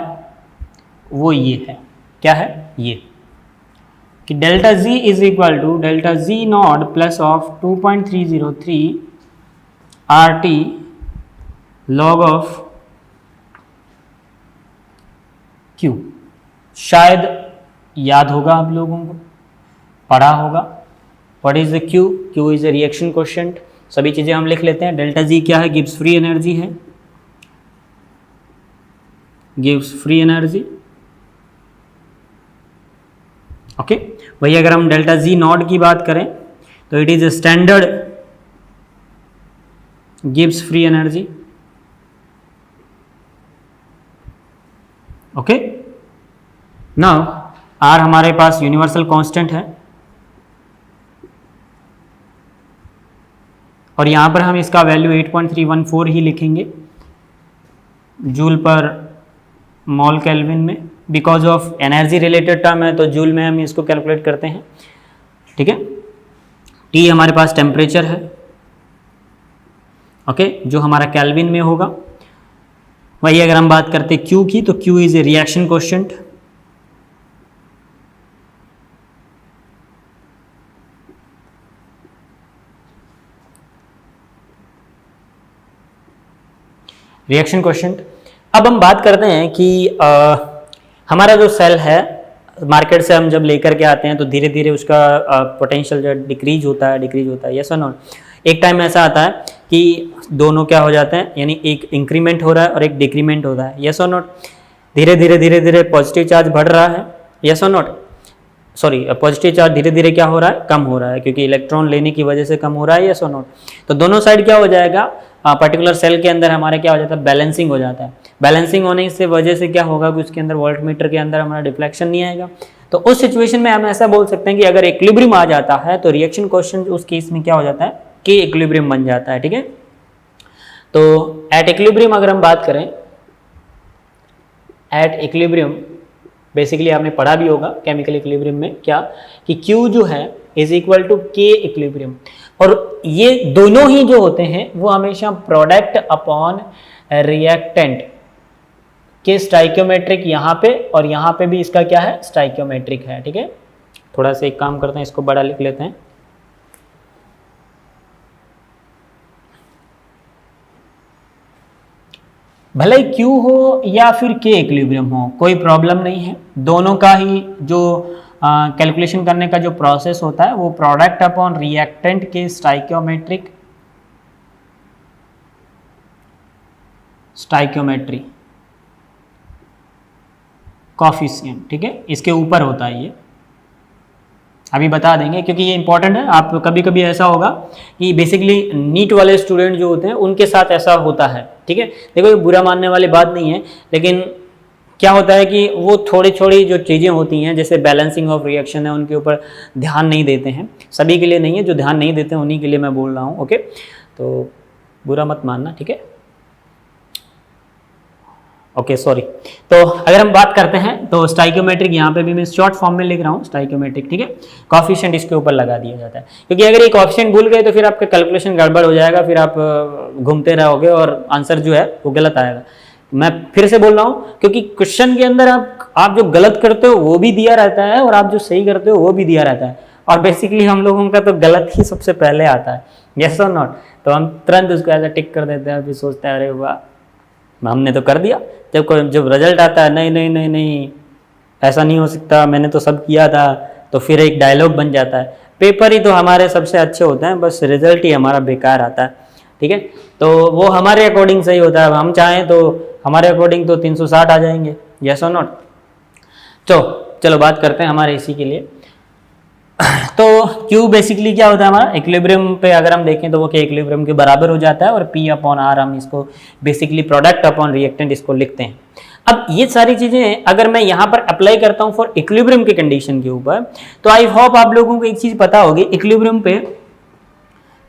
वो ये है। क्या है ये? कि delta G is equal to delta G naught plus of 2.303 R T log of Q. शायद याद होगा आप लोगों को, पढ़ा होगा। What is the Q? Q is a reaction coefficient. सभी चीजें हम लिख लेते हैं। डेल्टा जी क्या है? गिव्स फ्री एनर्जी है, गिव्स फ्री एनर्जी। ओके, वही अगर हम डेल्टा जी नॉट की बात करें तो इट इज ए स्टैंडर्ड गिव्स free energy. Okay, now R हमारे पास यूनिवर्सल कांस्टेंट है और यहां पर हम इसका वैल्यू 8.314 ही लिखेंगे जूल पर मॉल केल्विन में। Because of energy related term है तो जूल में हम इसको कैलकुलेट करते हैं। ठीक है, टी हमारे पास टेम्परेचर है, ओके, जो हमारा केल्विन में होगा। वही अगर हम बात करते हैं क्यू की तो Q is a reaction coefficient. Reaction coefficient. अब हम बात करते हैं कि हमारा जो सेल है मार्केट से हम जब लेकर के आते हैं तो धीरे धीरे उसका पोटेंशियल जो डिक्रीज होता है, यस और नो। एक टाइम ऐसा आता है कि दोनों क्या हो जाते हैं, यानी एक इंक्रीमेंट हो रहा है और एक डिक्रीमेंट हो रहा है, यस और नॉट। धीरे धीरे पॉजिटिव चार्ज बढ़ रहा है, यस और नॉट। सॉरी, पॉजिटिव चार्ज धीरे धीरे क्या हो रहा है? कम हो रहा है, क्योंकि इलेक्ट्रॉन लेने की वजह से कम हो रहा है, यस और नॉट। तो दोनों साइड क्या हो जाएगा, पर्टिकुलर सेल के अंदर हमारे क्या हो जाता है? बैलेंसिंग हो जाता है। बैलेंसिंग होने से वजह से क्या होगा कि उसके अंदर वोल्टमीटर के अंदर हमारा डिफ्लेक्शन नहीं आएगा। तो उस सिचुएशन में हम ऐसा बोल सकते हैं कि अगर इक्विलिब्रियम आ जाता है तो रिएक्शन कोएफिशिएंट उस केस में क्या हो जाता है कि इक्विलिब्रियम बन जाता है। ठीक है, तो एट इक्विलिब्रियम अगर हम बात करें, एट इक्विलिब्रियम बेसिकली आपने पढ़ा भी होगा केमिकल इक्विलिब्रियम में क्या, कि Q जो है is equal to K equilibrium. और ये दोनों ही जो होते हैं वो हमेशा प्रोडक्ट अपॉन रिएक्टेंट के स्टाइकियोमेट्रिक यहाँ पे और यहाँ पे भी इसका क्या है? स्टाइकियोमेट्रिक है। ठीक है, थोड़ा सा एक काम करते हैं, इसको बड़ा लिख लेते हैं। भले ही Q हो या फिर K इक्विलिब्रियम हो, कोई प्रॉब्लम नहीं है। दोनों का ही जो कैलकुलेशन करने का जो प्रोसेस होता है वो प्रोडक्ट अपॉन रिएक्टेंट के स्टाइकियोमेट्री कॉफिशिएंट, ठीक है, इसके ऊपर होता है। ये अभी बता देंगे क्योंकि ये इंपॉर्टेंट है। आप कभी कभी ऐसा होगा कि बेसिकली नीट वाले स्टूडेंट जो होते हैं उनके साथ ऐसा होता है। ठीक है, देखो ये बुरा मानने वाली बात नहीं है, लेकिन क्या होता है कि वो थोड़ी थोड़ी जो चीज़ें होती हैं जैसे बैलेंसिंग ऑफ रिएक्शन है उनके ऊपर ध्यान नहीं देते हैं। सभी के लिए नहीं है, जो ध्यान नहीं देते हैं उन्हीं के लिए मैं बोल रहा हूँ। ओके, तो बुरा मत मानना, ठीक है। Okay, sorry. तो अगर हम बात करते हैं तो स्टाइकियोमेट्रिक यहाँ पे भी मैं शॉर्ट फॉर्म में लिख रहा हूँ स्टाइकियोमेट्रिक, ठीक है। कॉफिशिएंट इसके ऊपर लगा दिया जाता है, क्योंकि अगर ये कॉफिशिएंट भूल गए तो फिर आपका कैलकुलेशन गड़बड़ हो जाएगा, फिर आप घूमते रहोगे और आंसर जो है वो गलत आएगा। मैं फिर से बोल रहा हूँ क्योंकि क्वेश्चन के अंदर आप जो गलत करते हो वो भी दिया रहता है और आप जो सही करते हो वो भी दिया रहता है, और बेसिकली हम लोगों का तो गलत ही सबसे पहले आता है, यस और नॉट। तो हम तुरंत उसको ऐसा टिक कर देते हैं, फिर सोचते हैं अरे वाह हमने तो कर दिया। जब रिजल्ट आता है नहीं नहीं नहीं नहीं ऐसा नहीं हो सकता, मैंने तो सब किया था, तो फिर एक डायलॉग बन जाता है। पेपर ही तो हमारे सबसे अच्छे होते हैं, बस रिजल्ट ही हमारा बेकार आता है, ठीक है। तो वो हमारे अकॉर्डिंग सही होता है, हम चाहें तो हमारे अकॉर्डिंग तो 360 आ जाएंगे, यस और नॉट। तो चलो बात करते हैं हमारे इसी के लिए। तो Q बेसिकली क्या होता है हमारा इक्विलिब्रियम पे अगर हम देखें तो वो के इक्विलिब्रियम के बराबर हो जाता है, और P अपॉन R हम इसको बेसिकली प्रोडक्ट अपॉन रिएक्टेंट इसको लिखते हैं। अब ये सारी चीजें अगर मैं यहाँ पर अप्लाई करता हूँ फॉर इक्विलिब्रियम के कंडीशन के ऊपर, तो आई होप आप लोगों को एक चीज पता होगी, इक्विलिब्रियम पे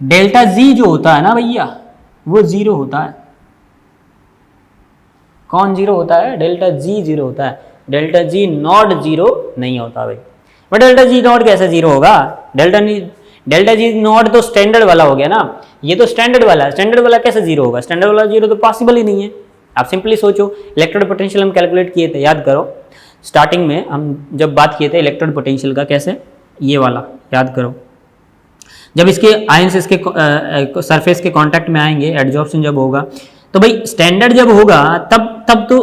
डेल्टा जी जो होता है ना भैया वो जीरो होता है। कौन जीरो होता है? डेल्टा जी जीरो होता है, डेल्टा जी नॉट जीरो नहीं होता भाई। बट डेल्टा जी नॉट कैसे जीरो होगा? डेल्टा जी नॉट तो स्टैंडर्ड वाला हो गया ना, ये तो स्टैंडर्ड वाला है, स्टैंडर्ड वाला कैसे जीरो होगा? स्टैंडर्ड वाला जीरो तो पॉसिबल ही नहीं है। आप सिंपली सोचो, इलेक्ट्रोड पोटेंशियल हम कैलकुलेट किए थे, याद करो। स्टार्टिंग में हम जब बात किए थे इलेक्ट्रोड पोटेंशियल का, कैसे, ये वाला याद करो, जब इसके आयंस इसके सरफेस के कांटेक्ट में आएंगे, एडजॉर्प्शन जब होगा, तो भाई स्टैंडर्ड जब होगा तब तो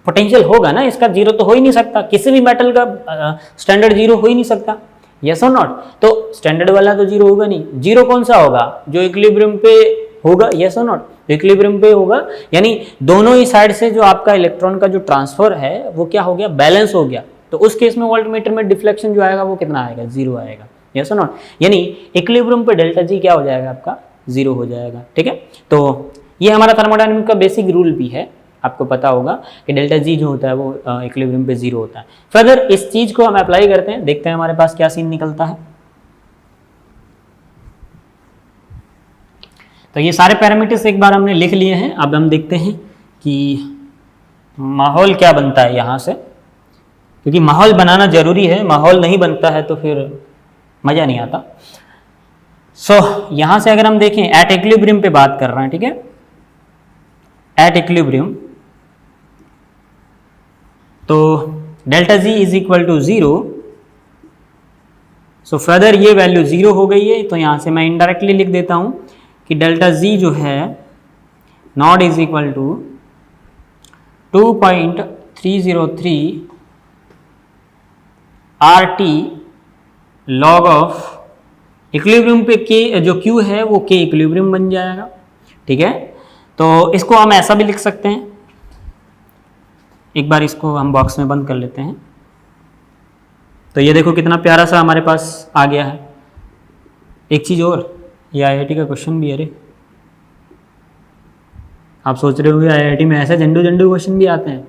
पोटेंशियल होगा ना, इसका जीरो तो हो ही नहीं सकता, किसी भी मेटल का स्टैंडर्ड जीरो हो ही नहीं सकता, यस और नॉट। तो स्टैंडर्ड वाला तो जीरो होगा नहीं, जीरो कौन सा होगा, जो इक्विलिब्रियम पे होगा, यस और नॉट, इक्विलिब्रियम पे होगा, यानी दोनों ही साइड से जो आपका इलेक्ट्रॉन का जो ट्रांसफर है वो क्या हो गया, बैलेंस हो गया। तो उस केस में वोल्टमीटर में डिफ्लेक्शन जो आएगा वो कितना आएगा, जीरो आएगा, यस और नॉट, यानी इक्विलिब्रियम पे डेल्टा जी क्या हो जाएगा, आपका जीरो हो जाएगा, ठीक है। तो ये हमारा थर्मोडायनामिक्स का बेसिक रूल भी है, आपको पता होगा कि डेल्टा जी जो होता है वो इक्विलिब्रियम पे जीरो होता है। फर्दर इस चीज को हम अप्लाई करते हैं, देखते हैं हमारे पास क्या सीन निकलता है। तो ये सारे पैरामीटर्स एक बार हमने लिख लिए हैं, अब हम देखते हैं कि माहौल क्या बनता है यहाँ से, क्योंकि माहौल बनाना जरूरी है, माहौल नहीं बनता है तो फिर मजा नहीं आता। यहाँ से अगर हम देखें एट इक्विलिब्रियम पे बात कर रहे हैं, ठीक है, एट इक्विलिब्रियम, तो delta G is equal to zero. So further ये वैल्यू जीरो हो गई है, तो यहां से मैं इनडायरेक्टली लिख देता हूं कि डेल्टा जी जो है naught is equal to 2.303 RT log of equilibrium पे के जो Q है वो के इक्विलिब्रियम बन जाएगा, ठीक है। तो इसको हम ऐसा भी लिख सकते हैं, एक बार इसको हम बॉक्स में बंद कर लेते हैं। तो ये देखो कितना प्यारा सा हमारे पास आ गया है। एक चीज़ और, ये IIT का क्वेश्चन भी है रे, आप सोच रहे होंगे IIT में ऐसे जंडू जंडू क्वेश्चन भी आते हैं।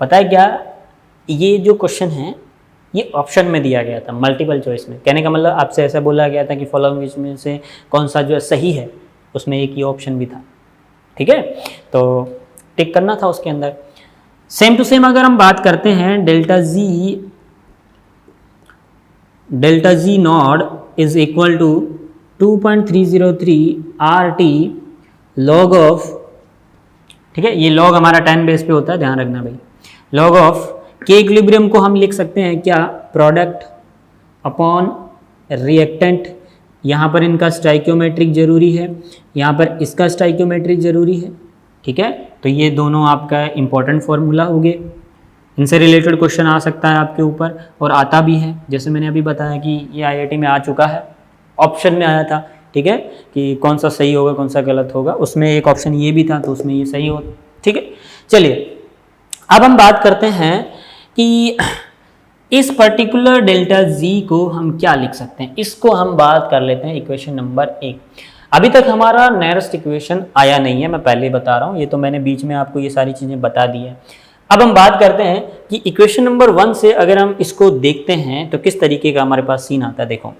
पता है क्या, ये जो क्वेश्चन है ये ऑप्शन में दिया गया था, मल्टीपल चॉइस में। कहने का मतलब आपसे ऐसा बोला गया था कि फॉलोइंग में से कौन सा जो है सही है, उसमें एक ही ऑप्शन भी था, ठीक है। तो टिक करना था उसके अंदर। सेम टू सेम अगर हम बात करते हैं, delta G naught is equal to 2.303 RT log of, ठीक है, ये लॉग हमारा 10 बेस पे होता है, ध्यान रखना भाई। लॉग ऑफ के इक्विलिब्रियम को हम लिख सकते हैं क्या, प्रोडक्ट अपॉन रिएक्टेंट। यहाँ पर इनका स्टाइक्योमेट्रिक जरूरी है, यहाँ पर इसका स्टाइक्योमेट्रिक जरूरी है, ठीक है। तो ये दोनों आपका इंपॉर्टेंट फॉर्मूला हो गए, इनसे रिलेटेड क्वेश्चन आ सकता है आपके ऊपर, और आता भी है, जैसे मैंने अभी बताया कि ये IIT में आ चुका है, ऑप्शन में आया था, ठीक है, कि कौन सा सही होगा कौन सा गलत होगा, उसमें एक ऑप्शन ये भी था, तो उसमें ये सही हो, ठीक है। चलिए अब हम बात करते हैं कि इस पर्टिकुलर डेल्टा जी को हम क्या लिख सकते हैं, इसको हम बात कर लेते हैं इक्वेशन नंबर 1। अभी तक हमारा नियरेस्ट इक्वेशन आया नहीं है, मैं पहले बता रहा हूँ, ये तो मैंने बीच में आपको ये सारी चीज़ें बता दी है। अब हम बात करते हैं कि इक्वेशन नंबर 1 से अगर हम इसको देखते हैं तो किस तरीके का हमारे पास सीन आता है। देखो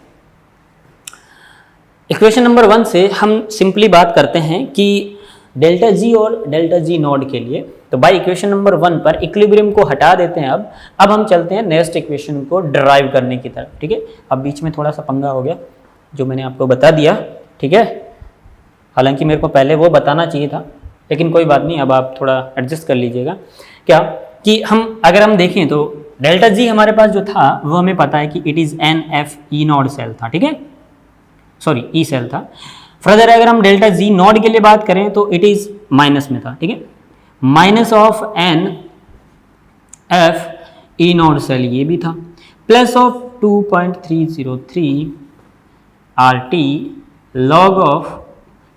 इक्वेशन नंबर 1 से हम सिंपली बात करते हैं कि डेल्टा जी और डेल्टा जी नॉट के लिए, तो बाय इक्वेशन नंबर 1 पर इक्विलिब्रियम को हटा देते हैं। अब हम चलते हैं नेक्स्ट इक्वेशन को डिराइव करने की तरफ, ठीक है। अब बीच में थोड़ा सा पंगा हो गया जो मैंने आपको बता दिया, ठीक है, हालांकि मेरे को पहले वो बताना चाहिए था, लेकिन कोई बात नहीं, अब आप थोड़ा एडजस्ट कर लीजिएगा। क्या कि अगर हम देखें तो डेल्टा जी हमारे पास जो था वो हमें पता है कि it is NF E0 cell था, ठीक है, सॉरी E सेल था। फर्दर अगर हम डेल्टा जी नॉट के लिए बात करें तो इट इज माइनस में था, ठीक है, minus of NF E0 cell ये भी था, plus of 2.303 RT log of,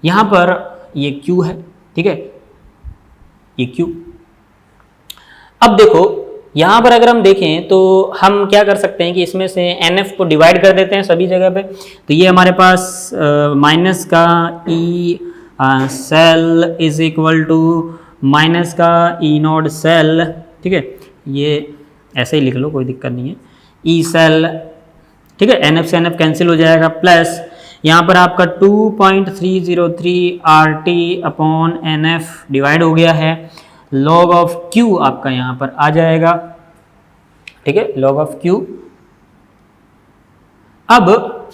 यहाँ पर ये Q है, ठीक है, ये Q। अब देखो यहाँ पर अगर हम देखें तो हम क्या कर सकते हैं कि इसमें से NF को डिवाइड कर देते हैं सभी जगह पे, तो ये हमारे पास माइनस का E cell is equal to minus का E0 सेल, ठीक है, ये ऐसे ही लिख लो, कोई दिक्कत नहीं है, E सेल, ठीक है, NF से NF कैंसिल हो जाएगा, प्लस यहाँ पर आपका 2.303 RT अपॉन NF डिवाइड हो गया है, लॉग ऑफ Q आपका यहाँ पर आ जाएगा, ठीक है, लॉग ऑफ Q। अब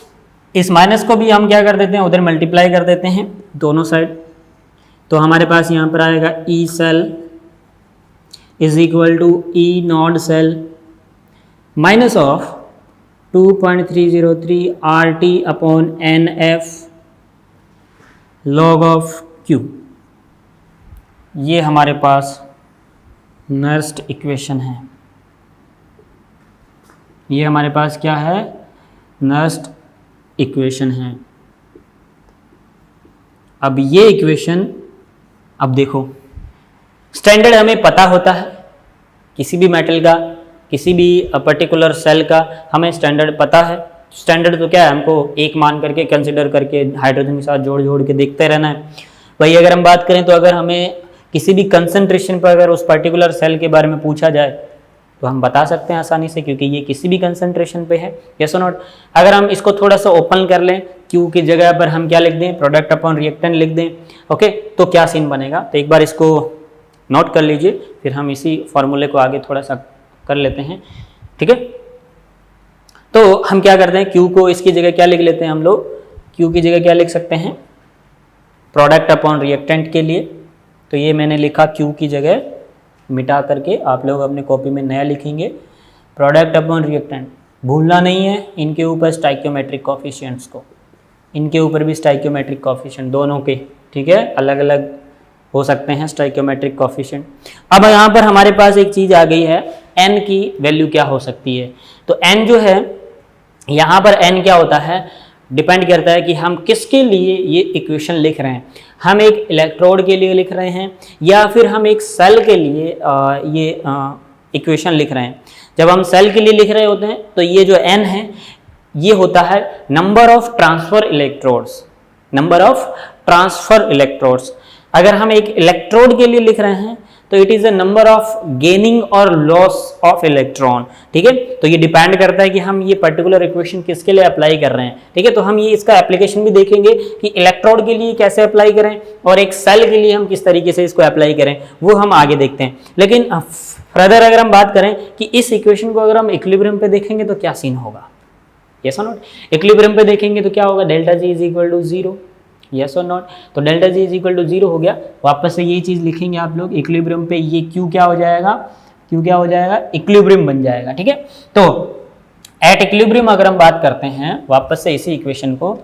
इस माइनस को भी हम क्या कर देते हैं, उधर मल्टीप्लाई कर देते हैं दोनों साइड, तो हमारे पास यहाँ पर आएगा E cell is equal to E naught cell minus of 2.303 RT upon NF log of Q। ये हमारे पास नर्स्ट इक्वेशन है। ये हमारे पास क्या है? नर्स्ट इक्वेशन है। अब ये इक्वेशन, अब देखो स्टैंडर्ड हमें पता होता है, किसी भी मेटल का, किसी भी पर्टिकुलर सेल का हमें स्टैंडर्ड पता है। स्टैंडर्ड तो क्या है, हमको एक मान करके कंसिडर करके हाइड्रोजन के साथ जोड़ जोड़ के देखते रहना है। वही अगर हम बात करें तो अगर हमें किसी भी कंसंट्रेशन पर अगर उस पर्टिकुलर सेल के बारे में पूछा जाए तो हम बता सकते हैं आसानी से, क्योंकि ये किसी भी कंसंट्रेशन पे है। यस और नॉट? अगर हम इसको थोड़ा सा ओपन कर लें, क्यू की जगह पर हम क्या लिख दें? प्रोडक्ट अपॉन रिएक्टेंट लिख दें। ओके, तो क्या सीन बनेगा? तो एक बार इसको नोट कर लीजिए, फिर हम इसी फॉर्मूले को आगे थोड़ा सा कर लेते हैं। ठीक है, तो हम क्या करते हैं, क्यू को इसकी जगह क्या लिख लेते हैं हम लोग? क्यू की जगह क्या लिख सकते हैं? प्रोडक्ट अपॉन रिएक्टेंट के लिए तो ये मैंने लिखा क्यू की जगह, मिटा करके आप लोग अपने कॉपी में नया लिखेंगे प्रोडक्ट अपॉन रिएक्टेंट। भूलना नहीं है इनके ऊपर स्टाइकियोमेट्रिक कोफिशिएंट्स को, इनके ऊपर भी स्टाइकियोमेट्रिक कोफिशिएंट दोनों के, ठीक है, अलग अलग हो सकते हैं स्टाइकियोमेट्रिक कोफिशिएंट। अब यहाँ पर हमारे पास एक चीज़ आ गई है, n की वैल्यू क्या हो सकती है। तो n जो है यहाँ पर n क्या होता है, डिपेंड करता है कि हम किसके लिए ये इक्वेशन लिख रहे हैं। हम एक इलेक्ट्रोड के लिए लिख रहे हैं या फिर हम एक सेल के लिए ये इक्वेशन लिख रहे हैं। जब हम सेल के लिए लिख रहे होते हैं तो ये जो n है ये होता है number of transfer electrodes, number of transfer electrodes. अगर हम एक इलेक्ट्रोड के लिए लिख रहे हैं तो it is the number of gaining और लॉस ऑफ इलेक्ट्रॉन। ठीक है, तो ये डिपेंड करता है कि हम ये पर्टिकुलर इक्वेशन किसके लिए अप्लाई कर रहे हैं। ठीक है, तो हम ये इसका एप्लीकेशन भी देखेंगे कि इलेक्ट्रोड के लिए कैसे अप्लाई करें और एक सेल के लिए हम किस तरीके से इसको अप्लाई करें, वो हम आगे देखते हैं। लेकिन फर्दर अगर हम बात करें कि इस इक्वेशन को अगर हम इक्विलिब्रियम पे देखेंगे तो क्या सीन होगा, यस और नॉट? इक्विलिब्रियम पे देखेंगे तो क्या होगा, delta G is equal to 0, yes और नॉट? तो delta G is equal to 0 हो गया। वापस से यही चीज लिखेंगे आप लोग, इक्विलिब्रियम पे ये क्यू क्या हो जाएगा, क्यू क्या हो जाएगा, इक्विलिब्रियम बन जाएगा। ठीक है, तो एट इक्विलिब्रियम अगर हम बात करते हैं, वापस से इसी इक्वेशन को,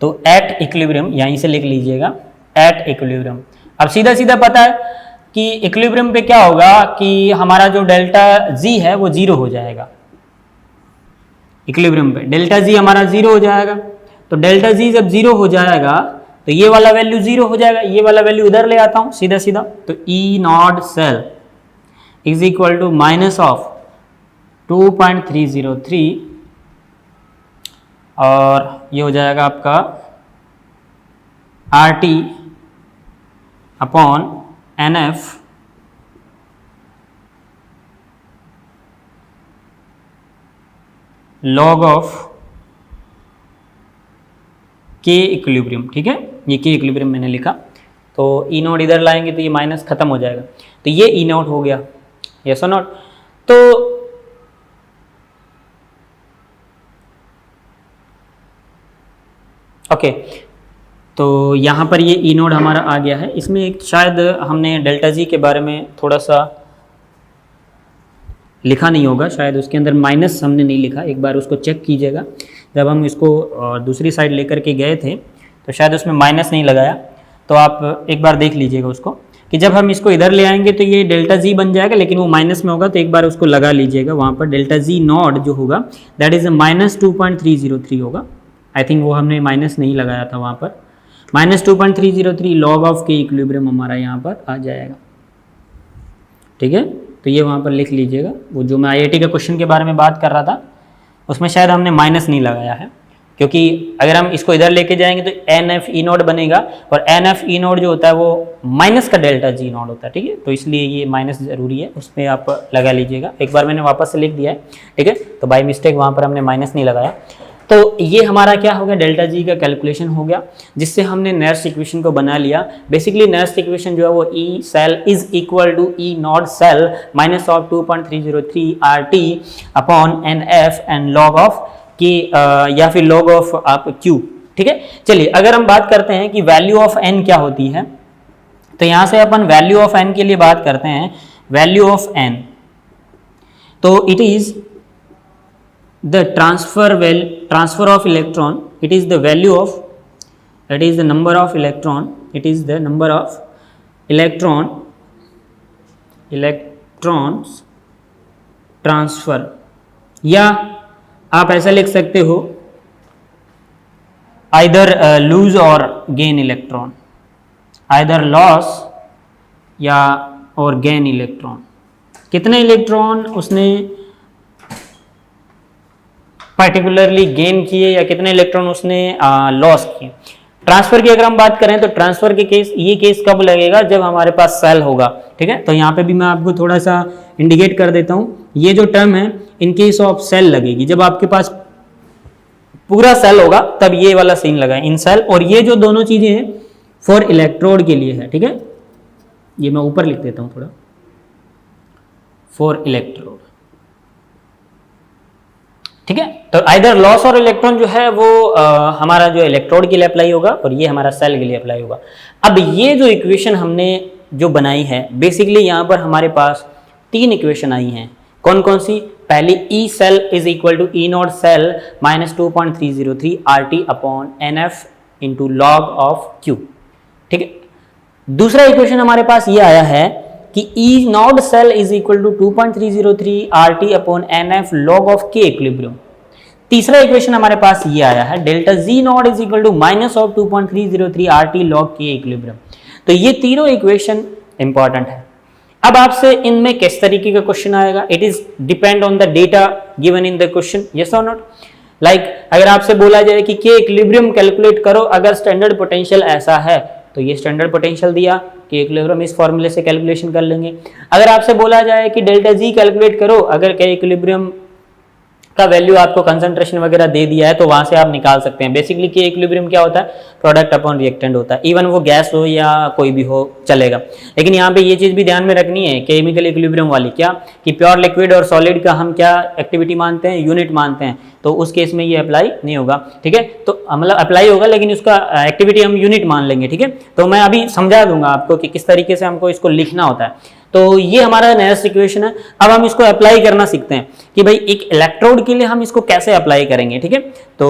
तो एट इक्विलिब्रियम यहीं से लिख लीजिएगा, एट इक्विलिब्रियम। अब सीधा सीधा पता है कि इक्विलिब्रियम पे क्या होगा कि हमारा जो डेल्टा जी है वो 0 हो जाएगा। इक्विलिब्रियम पे डेल्टा जी हमारा 0 हो जाएगा। तो डेल्टा जी जब 0 हो जाएगा तो ये वाला वैल्यू 0 हो जाएगा, ये वाला वैल्यू उधर ले आता हूं सीधा सीधा, तो E naught cell is equal to minus of 2.303 और ये हो जाएगा आपका R T upon N F log of K equilibrium. ठीक है, ये के इक्विलिब्रियम मैंने लिखा, तो ई नॉट इधर लाएंगे तो ये माइनस खत्म हो जाएगा, तो ये ई नॉट हो गया, यस और नॉट? तो ओके, तो यहाँ पर ये ई नॉट हमारा आ गया है। इसमें एक शायद हमने डेल्टा जी के बारे में थोड़ा सा लिखा नहीं होगा, शायद उसके अंदर माइनस हमने नहीं लिखा, एक बार उसको चेक कीजिएगा। जब हम इसको दूसरी साइड लेकर के गए थे तो शायद उसमें माइनस नहीं लगाया, तो आप एक बार देख लीजिएगा उसको कि जब हम इसको इधर ले आएंगे तो ये डेल्टा जी बन जाएगा, लेकिन वो माइनस में होगा, तो एक बार उसको लगा लीजिएगा। वहाँ पर डेल्टा जी नॉट जो होगा दैट इज माइनस 2.303 होगा। आई थिंक वो हमने माइनस नहीं लगाया था वहाँ पर, minus 2.303 log of K equilibrium हमारा यहाँ पर आ जाएगा। ठीक है, तो ये वहाँ पर लिख लीजिएगा। वो जो मैं आईआईटी के क्वेश्चन के बारे में बात कर रहा था उसमें शायद हमने माइनस नहीं लगाया है, क्योंकि अगर हम इसको इधर लेके जाएंगे तो एन एफ ई नॉट बनेगा, और एन एफ ई नॉट जो होता है वो माइनस का डेल्टा जी नॉट होता है। ठीक है, तो इसलिए ये माइनस ज़रूरी है, उसमें आप लगा लीजिएगा। एक बार मैंने वापस से लिख दिया है, ठीक है, तो बाय मिस्टेक वहाँ पर हमने माइनस नहीं लगाया। तो ये हमारा क्या हो गया, डेल्टा जी का कैलकुलेशन हो गया, जिससे हमने नर्स्ट इक्वेशन को बना लिया। बेसिकली नर्स्ट इक्वेशन जो है वो E cell is equal to E naught cell minus of 2.303 R T upon N F and log of K या फिर लॉग ऑफ आप क्यू। ठीक है, चलिए अगर हम बात करते हैं कि वैल्यू ऑफ एन क्या होती है, तो यहाँ से अपन वैल्यू ऑफ एन के लिए बात करते हैं, वैल्यू ऑफ एन, तो it is the transfer of electron, it is the value of, it is the number of electron, it is the number of electrons transfer, या आप ऐसा लिख सकते हो आइदर लूज और गेन इलेक्ट्रॉन, आइदर लॉस या और गेन इलेक्ट्रॉन, कितने इलेक्ट्रॉन उसने पर्टिकुलरली गेन किए या कितने इलेक्ट्रॉन उसने लॉस किए। ट्रांसफर की अगर हम बात करें तो ट्रांसफर के केस, ये केस कब लगेगा, जब हमारे पास सेल होगा, ठीक है। तो यहाँ पे भी मैं आपको थोड़ा सा इंडिकेट कर देता हूँ, ये जो टर्म है इन केस ऑफ सेल लगेगी, जब आपके पास पूरा सेल होगा तब ये वाला सीन लगा इन सेल, और ये जो दोनों चीजें हैं फॉर इलेक्ट्रोड के लिए है, ठीक है। ये मैं ऊपर लिख देता हूँ थोड़ा, फॉर इलेक्ट्रोड, ठीक है। तो आइदर लॉस और इलेक्ट्रॉन जो है वो हमारा जो इलेक्ट्रोड के लिए अप्लाई होगा और ये हमारा सेल के लिए अप्लाई होगा। अब ये जो इक्वेशन हमने जो बनाई है, बेसिकली यहाँ पर हमारे पास 3 इक्वेशन आई हैं, कौन कौन सी, पहली E cell is equal to E naught cell minus 2.303 RT upon NF into log of Q, ठीक है। दूसरा इक्वेशन हमारे पास ये आया है कि E naught cell is equal to 2.303 RT upon NF log of K equilibrium. तीसरा इक्वेशन हमारे पास ये आया है delta G naught is equal to minus of 2.303 RT log K equilibrium. तो ये तीनों इक्वेशन इंपॉर्टेंट है। अब आपसे इनमें किस तरीके का क्वेश्चन आएगा, it is depend on the data given in the question, yes और नॉट। लाइक अगर आपसे बोला जाए कि K इक्विलिब्रियम कैलकुलेट करो, अगर स्टैंडर्ड पोटेंशियल ऐसा है तो ये स्टैंडर्ड पोटेंशियल दिया, K इक्विलिब्रियम इस फॉर्मूले से कैलकुलेशन कर लेंगे। अगर आपसे बोला जाए कि डेल्टा जी कैलकुलेट करो, अगर K इक्विलिब्रियम का वैल्यू आपको कंसंट्रेशन वगैरह दे दिया है तो वहां से आप निकाल सकते हैं। बेसिकली K इक्विलिब्रियम क्या होता है, प्रोडक्ट अपॉन रिएक्टेंट होता है, इवन वो गैस हो या कोई भी हो चलेगा। लेकिन यहाँ पे ये चीज भी ध्यान में रखनी है केमिकल इक्विलिब्रियम वाली, क्या कि प्योर लिक्विड और सॉलिड का हम क्या एक्टिविटी मानते हैं, यूनिट मानते हैं, तो उस केस में ये अप्लाई नहीं होगा, ठीक है। तो मतलब अप्लाई होगा लेकिन उसका एक्टिविटी हम यूनिट मान लेंगे, ठीक है। तो मैं अभी समझा दूंगा आपको कि किस तरीके से हमको इसको लिखना होता है। तो ये हमारा नेक्स्ट इक्वेशन है। अब हम इसको अप्लाई करना सीखते हैं कि भाई एक इलेक्ट्रोड के लिए हम इसको कैसे अप्लाई करेंगे, ठीक है। तो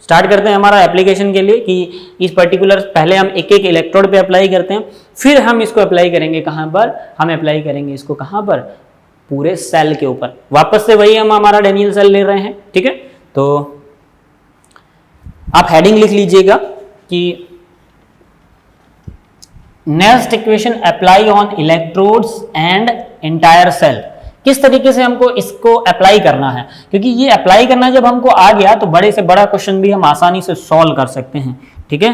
स्टार्ट करते हैं हमारा एप्लीकेशन के लिए कि इस पर्टिकुलर, पहले हम एक एक इलेक्ट्रोड पे अप्लाई करते हैं, फिर हम इसको अप्लाई करेंगे कहाँ पर, हम अप्लाई करेंगे इसको कहाँ पर, पूरे सेल के ऊपर। वापस से वही हम हमारा डेनियल सेल ले रहे हैं, ठीक है। तो आप हेडिंग लिख लीजिएगा कि next equation apply on electrodes and entire cell. किस तरीके से हमको इसको अप्लाई करना है, क्योंकि ये अप्लाई करना जब हमको आ गया तो बड़े से बड़ा क्वेश्चन भी हम आसानी से सॉल्व कर सकते हैं, ठीक है।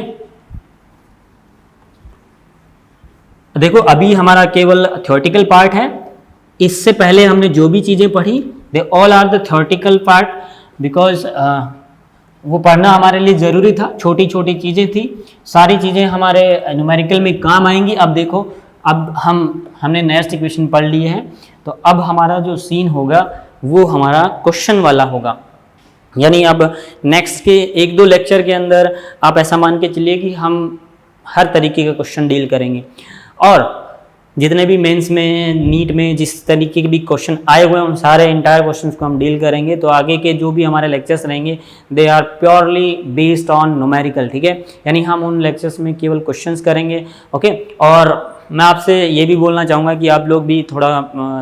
देखो अभी हमारा केवल थ्योरेटिकल पार्ट है, इससे पहले हमने जो भी चीजें पढ़ी they all are the theoretical part, because वो पढ़ना हमारे लिए ज़रूरी था, छोटी छोटी चीज़ें थी, सारी चीज़ें हमारे न्यूमेरिकल में काम आएंगी। अब देखो, अब हमने नेक्स्ट इक्वेशन पढ़ लिए हैं, तो अब हमारा जो सीन होगा वो हमारा क्वेश्चन वाला होगा। यानी अब नेक्स्ट के 1-2 लेक्चर के अंदर आप ऐसा मान के चलिए कि हम हर तरीके का क्वेश्चन डील करेंगे, और जितने भी मेंस में, नीट में जिस तरीके के भी क्वेश्चन आए हुए हैं उन सारे इंटायर क्वेश्चंस को हम डील करेंगे। तो आगे के जो भी हमारे लेक्चर्स रहेंगे they are purely based on numerical, ठीक है। यानी हम उन लेक्चर्स में केवल क्वेश्चंस करेंगे, ओके। और मैं आपसे ये भी बोलना चाहूँगा कि आप लोग भी थोड़ा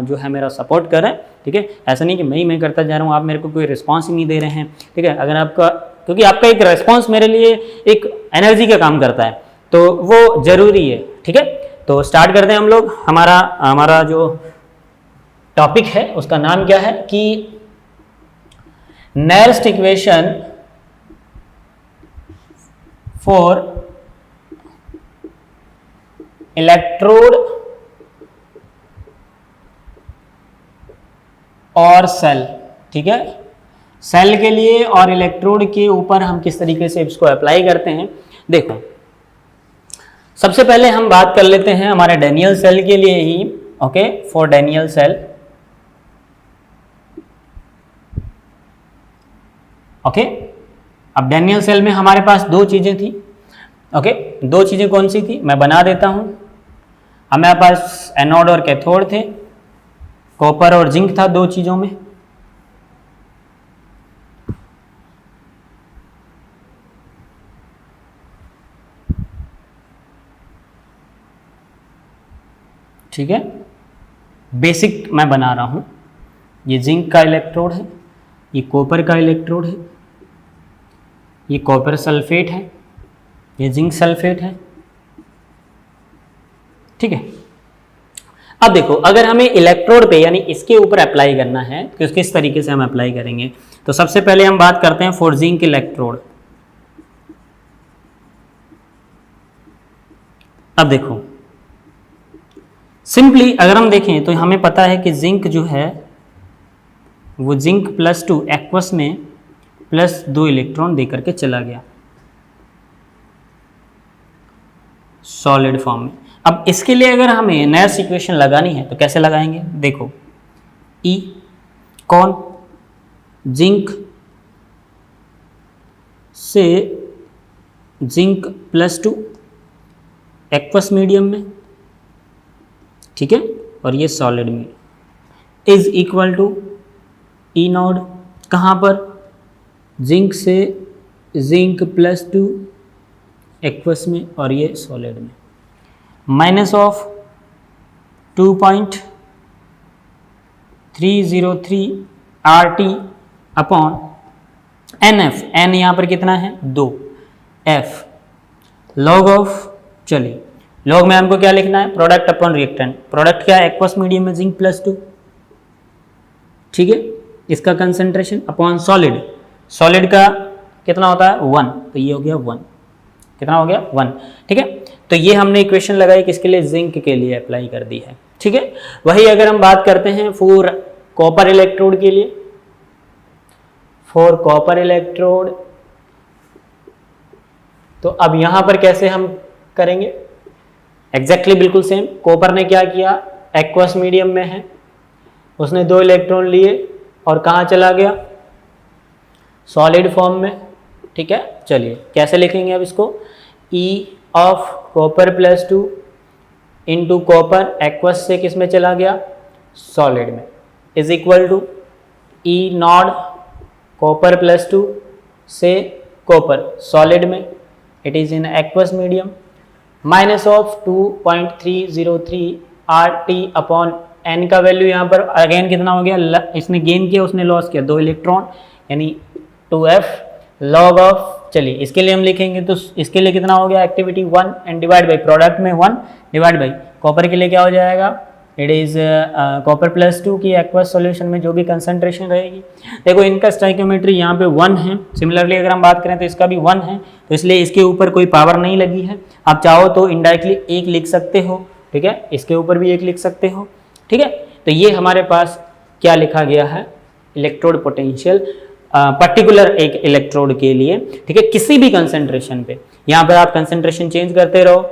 जो है मेरा सपोर्ट करें, ठीक है। ऐसा नहीं कि मैं करता जा रहा हूँ, आप मेरे को कोई रिस्पॉन्स ही नहीं दे रहे हैं, ठीक है। अगर आपका, क्योंकि आपका एक रिस्पॉन्स मेरे लिए एक एनर्जी का काम करता है, तो वो ज़रूरी है, ठीक है। तो स्टार्ट करते हैं हम लोग। हमारा जो टॉपिक है उसका नाम क्या है कि नेक्स्ट इक्वेशन फॉर इलेक्ट्रोड और सेल, ठीक है। सेल के लिए और इलेक्ट्रोड के ऊपर हम किस तरीके से इसको अप्लाई करते हैं। देखो सबसे पहले हम बात कर लेते हैं हमारे डेनियल सेल के लिए ही, okay, for Daniell cell, okay. अब डेनियल सेल में हमारे पास 2 चीजें थी, ओके। 2 चीजें कौन सी थी मैं बना देता हूं। हमारे पास एनोड और कैथोड थे, कॉपर और जिंक था दो चीजों में। ठीक है, बेसिक मैं बना रहा हूं। ये जिंक का इलेक्ट्रोड है, ये कॉपर का इलेक्ट्रोड है, ये कॉपर सल्फेट है, ये जिंक सल्फेट है। ठीक है, अब देखो अगर हमें इलेक्ट्रोड पे यानी इसके ऊपर अप्लाई करना है तो किस तरीके से हम अप्लाई करेंगे। तो सबसे पहले हम बात करते हैं फॉर जिंक इलेक्ट्रोड। अब देखो सिंपली अगर हम देखें तो हमें पता है कि जिंक जो है वो जिंक +2 एक्वस में +2 इलेक्ट्रॉन देकर के चला गया सॉलिड फॉर्म में। अब इसके लिए अगर हमें नैश इक्वेशन लगानी है तो कैसे लगाएंगे, देखो ई कौन जिंक से जिंक +2 एक्वस मीडियम में, ठीक है, और ये सॉलिड में is equal to E naught कहाँ पर, जिंक से जिंक +2 एक्वस में और ये सॉलिड में, minus of 2.303 RT upon NF, N यहाँ पर कितना है 2, F लॉग ऑफ, चलिए लॉग में हमको क्या लिखना है, प्रोडक्ट अपॉन रिएक्टेंट। प्रोडक्ट क्या है, एक्वस मीडियम में जिंक +2, ठीक है, इसका कंसंट्रेशन अपॉन सॉलिड, सॉलिड का कितना होता है 1, तो ये हो गया 1, कितना हो गया 1, ठीक है। तो ये हमने इक्वेशन लगाई किसके लिए, जिंक के लिए अप्लाई कर दी है, ठीक है। वही अगर हम बात करते हैं फॉर कॉपर इलेक्ट्रोड के लिए, फॉर कॉपर इलेक्ट्रोड, तो अब यहां पर कैसे हम करेंगे, एग्जैक्टली बिल्कुल सेम। कॉपर ने क्या किया, एक्वस मीडियम में है, उसने 2 इलेक्ट्रॉन लिए और कहाँ चला गया, सॉलिड फॉर्म में, ठीक है। चलिए कैसे लिखेंगे अब इसको, E of copper +2 into copper aqueous से किस में चला गया, सॉलिड में, is equal to E naught copper +2 से कॉपर सॉलिड में, it is in aqueous medium, minus of 2.303 RT upon N का वैल्यू यहाँ पर अगेन कितना हो गया, इसने गेन किया उसने लॉस किया 2 इलेक्ट्रॉन यानी 2F लॉग ऑफ, चलिए इसके लिए हम लिखेंगे तो इसके लिए कितना हो गया, activity 1 and divide by product में 1 डिवाइड बाई कॉपर के लिए क्या हो जाएगा, इट इज कॉपर +2 की एक्वस सॉल्यूशन में जो भी कंसंट्रेशन रहेगी। देखो इनका स्टोइकियोमेट्री यहाँ पे 1 है, सिमिलरली अगर हम बात करें तो इसका भी 1 है, तो इसलिए इसके ऊपर कोई पावर नहीं लगी है। आप चाहो तो इनडायरेक्टली 1 लिख सकते हो, ठीक है, इसके ऊपर भी 1 लिख सकते हो, ठीक है। तो ये हमारे पास क्या लिखा गया है, इलेक्ट्रोड पोटेंशियल पर्टिकुलर एक इलेक्ट्रोड के लिए, ठीक है, किसी भी कंसंट्रेशन पे। यहाँ पर आप कंसंट्रेशन चेंज करते रहो,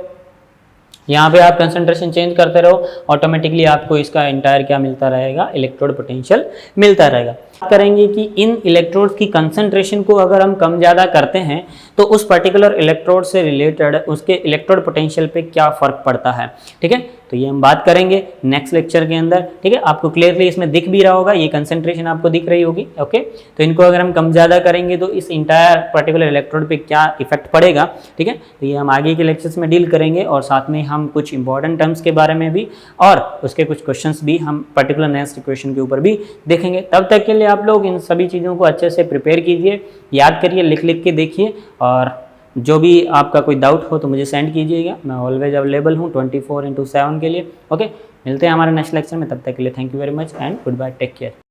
यहाँ पे आप कंसंट्रेशन चेंज करते रहो, ऑटोमेटिकली आपको इसका एंटायर क्या मिलता रहेगा, इलेक्ट्रोड पोटेंशियल मिलता रहेगा। बात करेंगे कि इन इलेक्ट्रोड्स की कंसंट्रेशन को अगर हम कम ज़्यादा करते हैं तो उस पर्टिकुलर इलेक्ट्रोड से रिलेटेड उसके इलेक्ट्रोड पोटेंशियल पे क्या फ़र्क पड़ता है, ठीक है। तो ये हम बात करेंगे नेक्स्ट लेक्चर के अंदर, ठीक है। आपको क्लियरली इसमें दिख भी रहा होगा, ये कंसंट्रेशन आपको दिख रही होगी, ओके। तो इनको अगर हम कम ज़्यादा करेंगे तो इस इंटायर पर्टिकुलर इलेक्ट्रोड पे क्या इफेक्ट पड़ेगा, ठीक है। तो ये हम आगे के लेक्चर्स में डील करेंगे और साथ में हम कुछ इंपॉर्टेंट टर्म्स के बारे में भी और उसके कुछ क्वेश्चंस भी हम पर्टिकुलर नेक्स्ट इक्वेशन के ऊपर भी देखेंगे। तब तक के लिए आप लोग इन सभी चीज़ों को अच्छे से प्रिपेयर कीजिए, याद करिए, लिख लिख के देखिए, और जो भी आपका कोई डाउट हो तो मुझे सेंड कीजिएगा, मैं ऑलवेज अवेलेबल हूँ 24/7 के लिए, ओके। मिलते हैं हमारे नेक्स्ट लेक्चर में, तब तक के लिए thank you very much and goodbye, take care.